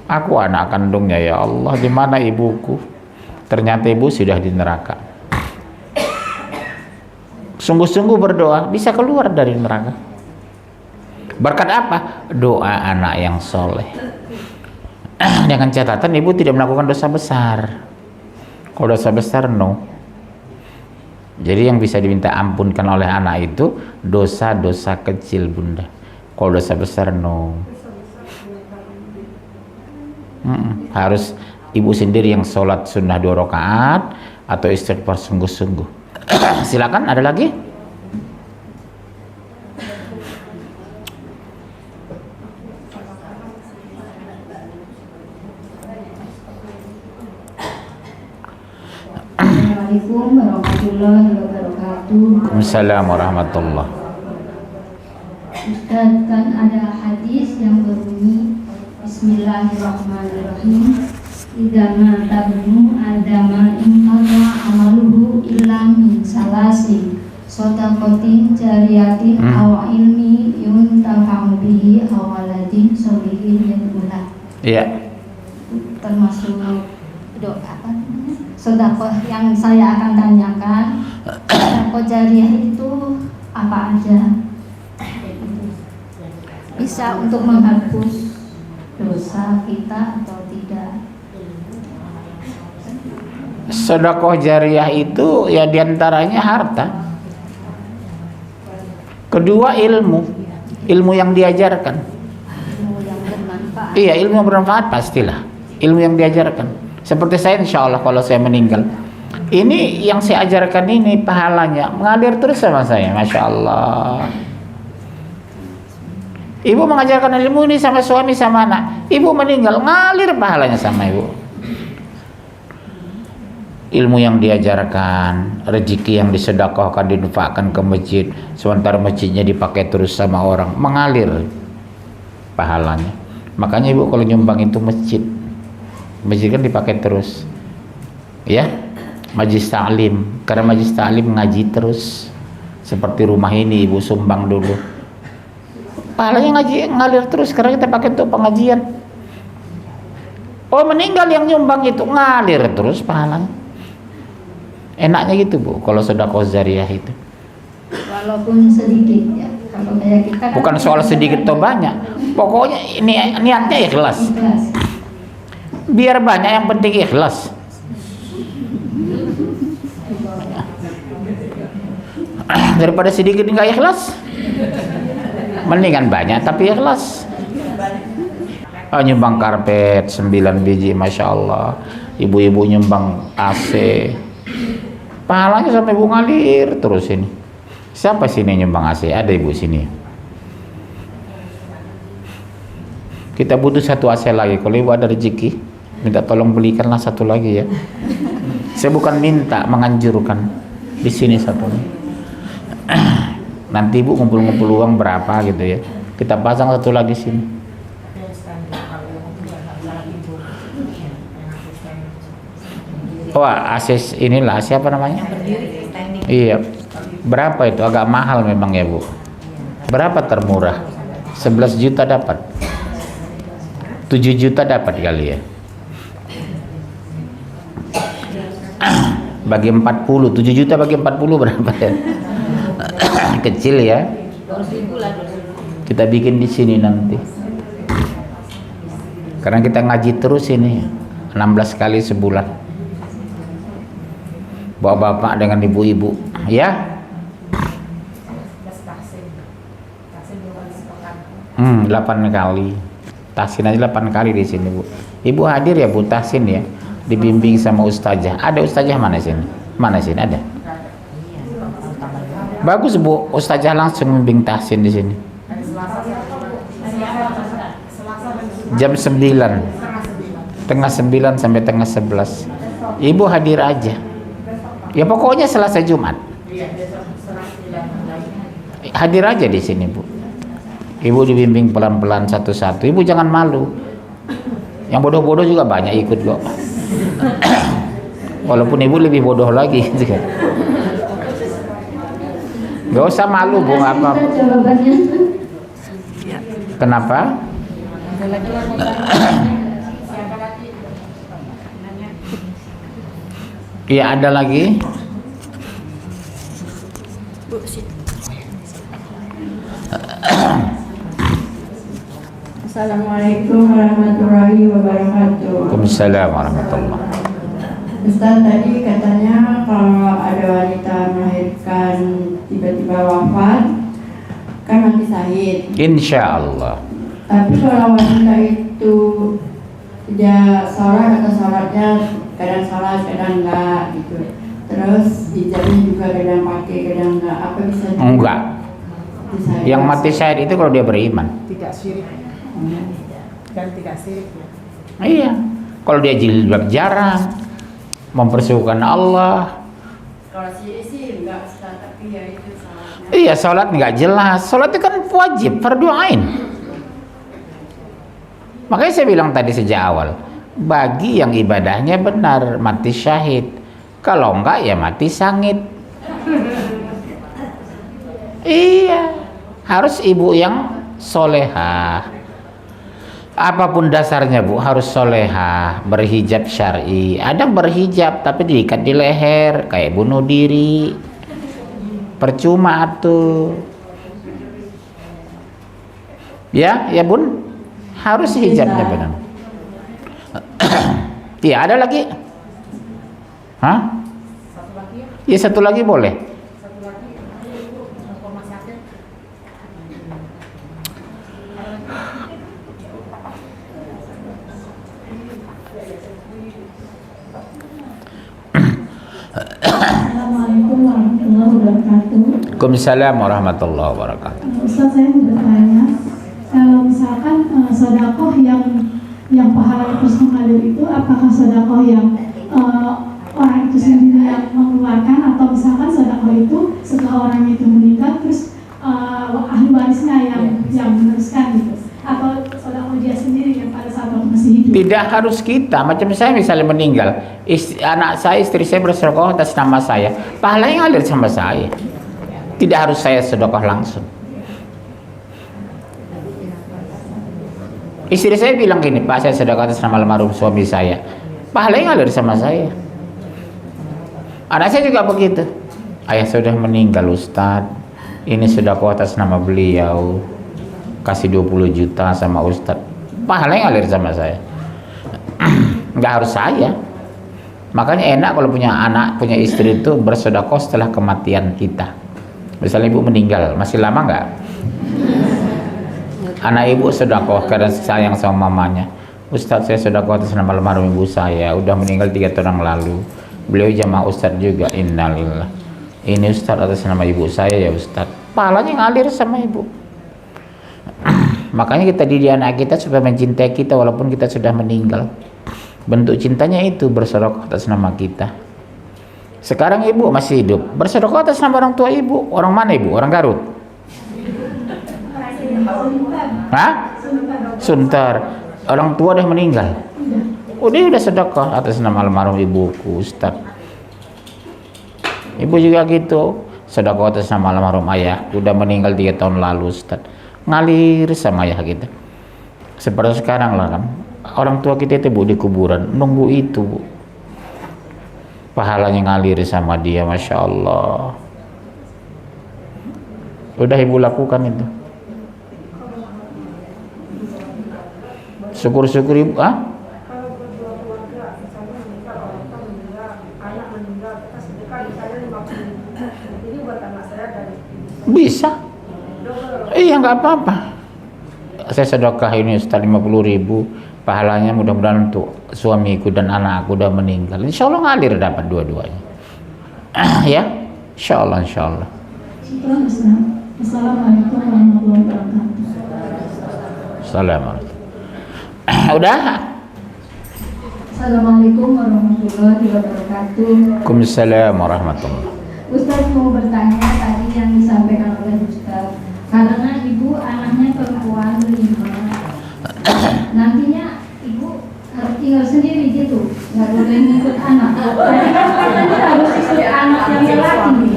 [SPEAKER 1] Aku anak kandungnya ya Allah. Di mana ibuku? Ternyata ibu sudah di neraka. Sungguh-sungguh berdoa bisa keluar dari neraka. Berkat apa? Doa anak yang soleh. Dengan catatan ibu tidak melakukan dosa besar. Kalau dosa besar no. Jadi yang bisa diminta ampunkan oleh anak itu dosa-dosa kecil bunda. Kalau dosa besar no. Harus ibu sendiri yang sholat sunnah 2 rakaat atau istighfar sungguh-sungguh. Silakan, ada lagi?
[SPEAKER 3] Assalamualaikum warahmatullahi wabarakatuh.
[SPEAKER 1] Waalaikumsalam warahmatullah.
[SPEAKER 3] Ustaz, kan ada hadis yang berbunyi Bismillahirrahmanirrahim. Idza mata ibnu adama inqata amaluhu illa min salasin shadaqatin jariyatin aw ilmi yuntafa'u bihi aw waladin sholihin yad'ulah.
[SPEAKER 1] Iya.
[SPEAKER 3] Termasuk doa apa? Sedekah yang saya akan tanyakan, sedekah jariah itu apa aja? Bisa untuk menghapus dosa kita atau tidak?
[SPEAKER 1] Sedekah jariah itu ya diantaranya harta. Kedua ilmu yang diajarkan.
[SPEAKER 3] Ilmu yang bermanfaat.
[SPEAKER 1] Iya, ilmu yang bermanfaat pastilah. Ilmu yang diajarkan. Seperti saya insya Allah kalau saya meninggal, ini yang saya ajarkan ini pahalanya mengalir terus sama saya, masya Allah. Ibu mengajarkan ilmu ini sama suami sama anak, ibu meninggal ngalir pahalanya sama ibu. Ilmu yang diajarkan, rezeki yang disedekahkan, dinfakkan ke masjid, sementara masjidnya dipakai terus sama orang, mengalir pahalanya. Makanya ibu kalau nyumbang itu masjid kan dipakai terus ya, majlis ta'lim, karena majlis ta'lim ngaji terus. Seperti rumah ini ibu sumbang dulu, pahalanya ngaji ngalir terus karena kita pakai untuk pengajian. Oh meninggal yang nyumbang itu ngalir terus pahalanya. Enaknya gitu Bu kalau sedekah jariah itu,
[SPEAKER 3] Walaupun sedikit ya. Kalau kayak kita kan
[SPEAKER 1] bukan soal sedikit atau banyak, pokoknya ini niatnya ikhlas.
[SPEAKER 3] ikhlas.
[SPEAKER 1] Biar banyak, yang penting ikhlas. Daripada sedikit nggak ikhlas, mendingan banyak tapi ikhlas. Nyumbang karpet 9 biji, masya Allah. Ibu-ibu nyumbang AC, pahalanya sampai ibu ngalir terus ini. Siapa sini nyumbang AC? Ada ibu sini. Kita butuh satu AC lagi. Kalau ibu ada rezeki, minta tolong belikanlah satu lagi ya. Saya bukan minta, menganjurkan. Di sini satu. Nanti ibu ngumpul-ngumpul uang berapa gitu ya, kita pasang satu lagi sini. Wah, AC inilah, siapa namanya? Iya. Berapa itu? Agak mahal memang ya Bu. Berapa termurah? 11 juta dapat. 7 juta dapat kali ya. Bagi 40, 7 juta bagi 40 berapa ya? Kecil ya. Kita bikin di sini nanti. Karena kita ngaji terus ini 16 kali sebulan. Bapak-bapak dengan ibu-ibu, ya. 8 kali. Tahsin aja 8 kali di sini Bu. Ibu hadir ya Bu tahsin ya. Dibimbing sama ustazah. Ada ustazah mana sini? Mana sini ada? Bagus Bu, Ustazah langsung membimbing tahsin di sini. Jam 9, tengah 9 sampai tengah 11. Ibu hadir aja. Ya pokoknya Selasa Jumat. Hadir aja di sini Bu. Ibu dibimbing pelan-pelan satu-satu. Ibu jangan malu. Yang bodoh-bodoh juga banyak ikut kok. Walaupun ibu lebih bodoh lagi. Gak usah malu Bu, nggak apa. Kenapa? Iya ada lagi.
[SPEAKER 5] Assalamualaikum warahmatullahi wabarakatuh.
[SPEAKER 1] Waalaikumsalam warahmatullah.
[SPEAKER 5] Ustaz, tadi katanya kalau ada wanita melahirkan tiba-tiba wafat kan mati syahid.
[SPEAKER 1] Insya Allah.
[SPEAKER 5] Tapi kalau wanita itu dia sholat atau sholatnya kadang sholat kadang enggak gitu. Terus hijabnya juga kadang pakai kadang enggak. Apa bisa?
[SPEAKER 1] Enggak. Yang mati syahid itu kalau dia beriman.
[SPEAKER 2] Tidak syirik dan tidak syirik ya.
[SPEAKER 1] Iya. Kalau dia jilbab jarang, mempersukukan Allah.
[SPEAKER 5] Kalau sih enggak Ustaz, tapi ya itu sholatnya.
[SPEAKER 1] Iya, sholat nggak jelas. Sholat itu kan wajib, fardu ain. Makanya saya bilang tadi sejak awal, bagi yang ibadahnya benar mati syahid. Kalau enggak ya mati sangit. Iya, harus ibu yang solehah. Apapun dasarnya Bu, harus solehah, berhijab syar'i. Ada yang berhijab tapi diikat di leher, kayak bunuh diri. Percuma tuh. Ya Bun, harus hijabnya benar. Iya, ada lagi? Hah? Ya satu lagi boleh.
[SPEAKER 4] Assalamualaikum warahmatullahi wabarakatuh.
[SPEAKER 1] Waalaikumsalam warahmatullahi wabarakatuh.
[SPEAKER 4] Ustaz, saya mau bertanya, kalau misalkan sodakoh yang pahalanya terus mengalir itu, apakah sodakoh yang orang itu sendiri yang mengeluarkan, atau misalkan sodakoh itu setelah orang itu meninggal terus ahli warisnya yang meneruskan gitu, atau sodakoh dia sendiri yang pada saat waktu masih hidup?
[SPEAKER 1] Tidak harus kita, macam saya misalnya meninggal, anak saya, istri saya bersedekah atas nama saya, pahalanya ngalir sama saya. Tidak harus saya sedekah langsung. Istri saya bilang gini, Pak, saya sedekah atas nama almarhum suami saya, pahalanya ngalir sama saya. Anak saya juga begitu. Ayah sudah meninggal Ustadz, ini sedekah atas nama beliau, kasih 20 juta sama Ustadz, pahalanya ngalir sama saya. Nggak harus saya. Makanya enak kalau punya anak, punya istri itu bersedekah setelah kematian kita. Misalnya ibu meninggal, masih lama nggak? Anak ibu sedekah karena sayang sama mamanya. Ustadz, saya sedekah atas nama almarhum ibu saya, udah meninggal 3 tahun yang lalu. Beliau jamaah Ustadz juga, innalillah. Ini Ustadz atas nama ibu saya ya Ustadz. Pahalanya ngalir sama ibu. Makanya kita didik anak kita supaya mencintai kita walaupun kita sudah meninggal. Bentuk cintanya itu bersedekah atas nama kita. Sekarang ibu masih hidup, bersedekah atas nama orang tua ibu. Orang mana ibu? Orang Garut? Hah? Sunter. Orang tua udah meninggal. Udah sedekah atas nama almarhum ibuku Ustadz. Ibu juga gitu, sedekah atas nama almarhum ayah, udah meninggal 3 tahun lalu Ustadz. Ngalir sama ayah kita. Seperti sekarang lah kan, orang tua kita itu Bu di kuburan nunggu itu Bu, pahalanya ngalir sama dia, Masya Allah. Udah ibu lakukan itu. Syukur-syukur ibu. Bisa. Iya, nggak apa-apa. Saya sedekah ini Ustaz 50.000, pahalanya mudah-mudahan untuk suamiku dan anakku udah meninggal. Insya Allah ngalir dapat dua-duanya. Ya, insya Allah, insya Allah.
[SPEAKER 4] Syukur Ustaz. Assalamualaikum warahmatullahi wabarakatuh.
[SPEAKER 1] Assalamualaikum. Udah?
[SPEAKER 6] Assalamualaikum warahmatullahi wabarakatuh.
[SPEAKER 1] Waalaikumsalam warahmatullahi.
[SPEAKER 6] Ustaz mau bertanya tadi yang disampaikan oleh Ustaz. Karena ibu anaknya perempuan 5, nantinya ibu harus tinggal sendiri gitu, nggak boleh ngikut anak. Nanti harus ikut anak yang laki.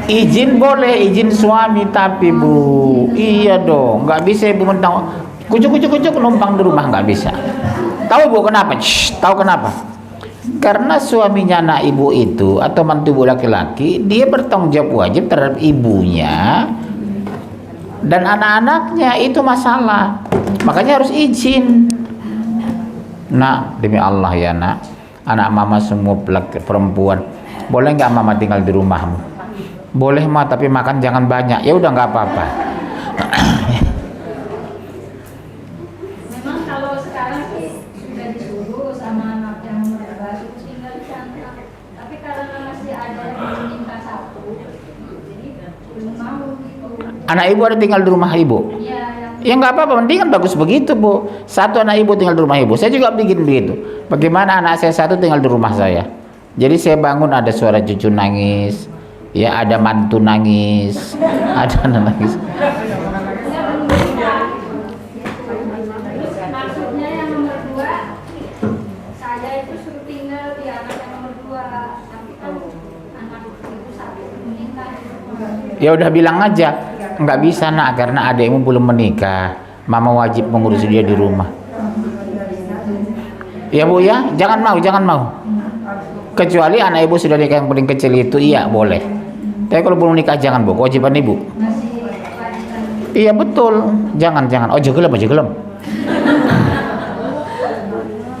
[SPEAKER 1] Izin boleh, izin suami tapi Bu. Iya dong, nggak bisa ibu mentang kucuk numpang di rumah, nggak bisa. Tahu Bu kenapa? Tahu kenapa? Karena suaminya anak ibu itu atau mantu ibu laki-laki, dia bertanggung jawab wajib terhadap ibunya dan anak-anaknya, itu masalah. Makanya harus izin. Nak, demi Allah ya nak, anak mama semua perempuan, boleh nggak mama tinggal di rumahmu? Boleh mah, tapi makan jangan banyak. Ya udah nggak apa-apa.
[SPEAKER 6] Memang kalau sekarang sih sudah disuruh sama anak yang baru tinggal di sana. Tapi karena masih ada yang minta satu, jadi belum mau gitu.
[SPEAKER 1] Anak ibu ada tinggal di rumah ibu?
[SPEAKER 6] Iya,
[SPEAKER 1] Ya
[SPEAKER 6] yang
[SPEAKER 1] nggak apa-apa, mendingan bagus begitu Bu. Satu anak ibu tinggal di rumah ibu. Saya juga bikin begitu. Bagaimana anak saya satu tinggal di rumah saya? Jadi saya bangun ada suara cucu nangis, ya ada mantu nangis, ada anak nangis.
[SPEAKER 6] maksudnya yang nomor 2, saya itu suruh tinggal di anak yang nomor 2, tapi kan anak ibu satu meninggal.
[SPEAKER 1] Ya udah bilang aja, nggak bisa nak karena adikmu belum menikah. Mama wajib mengurus dia di rumah. Ya Bu ya, jangan mau. Kecuali anak ibu sudah nikah yang paling kecil itu, iya boleh. Tapi kalau belum nikah jangan Bu, kewajiban ibu.
[SPEAKER 6] Masih kewajiban.
[SPEAKER 1] Iya betul, jangan. Oh gelem.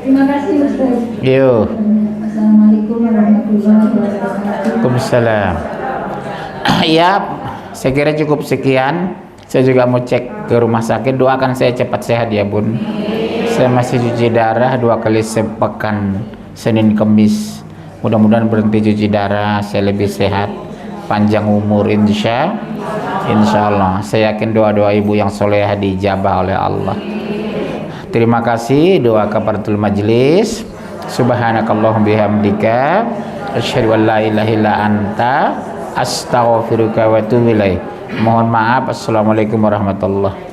[SPEAKER 6] Terima kasih Ustaz.
[SPEAKER 1] Yo.
[SPEAKER 6] Assalamualaikum warahmatullahi wabarakatuh.
[SPEAKER 1] Waalaikumsalam. Ya, saya kira cukup sekian. Saya juga mau cek ke rumah sakit. Doakan saya cepat sehat ya Bun. Saya masih cuci darah 2 kali sepekan, Senin Kemis. Mudah-mudahan berhenti cuci darah, saya lebih sehat, panjang umur insya Allah. Saya yakin doa-doa ibu yang solehah dijabah oleh Allah. Terima kasih doa kafaratul majlis. Subhanakallahumma bihamdika asyhadu an la ilaha illa anta astaghfiruka wa atubu ilaik. Mohon maaf. Assalamualaikum warahmatullahi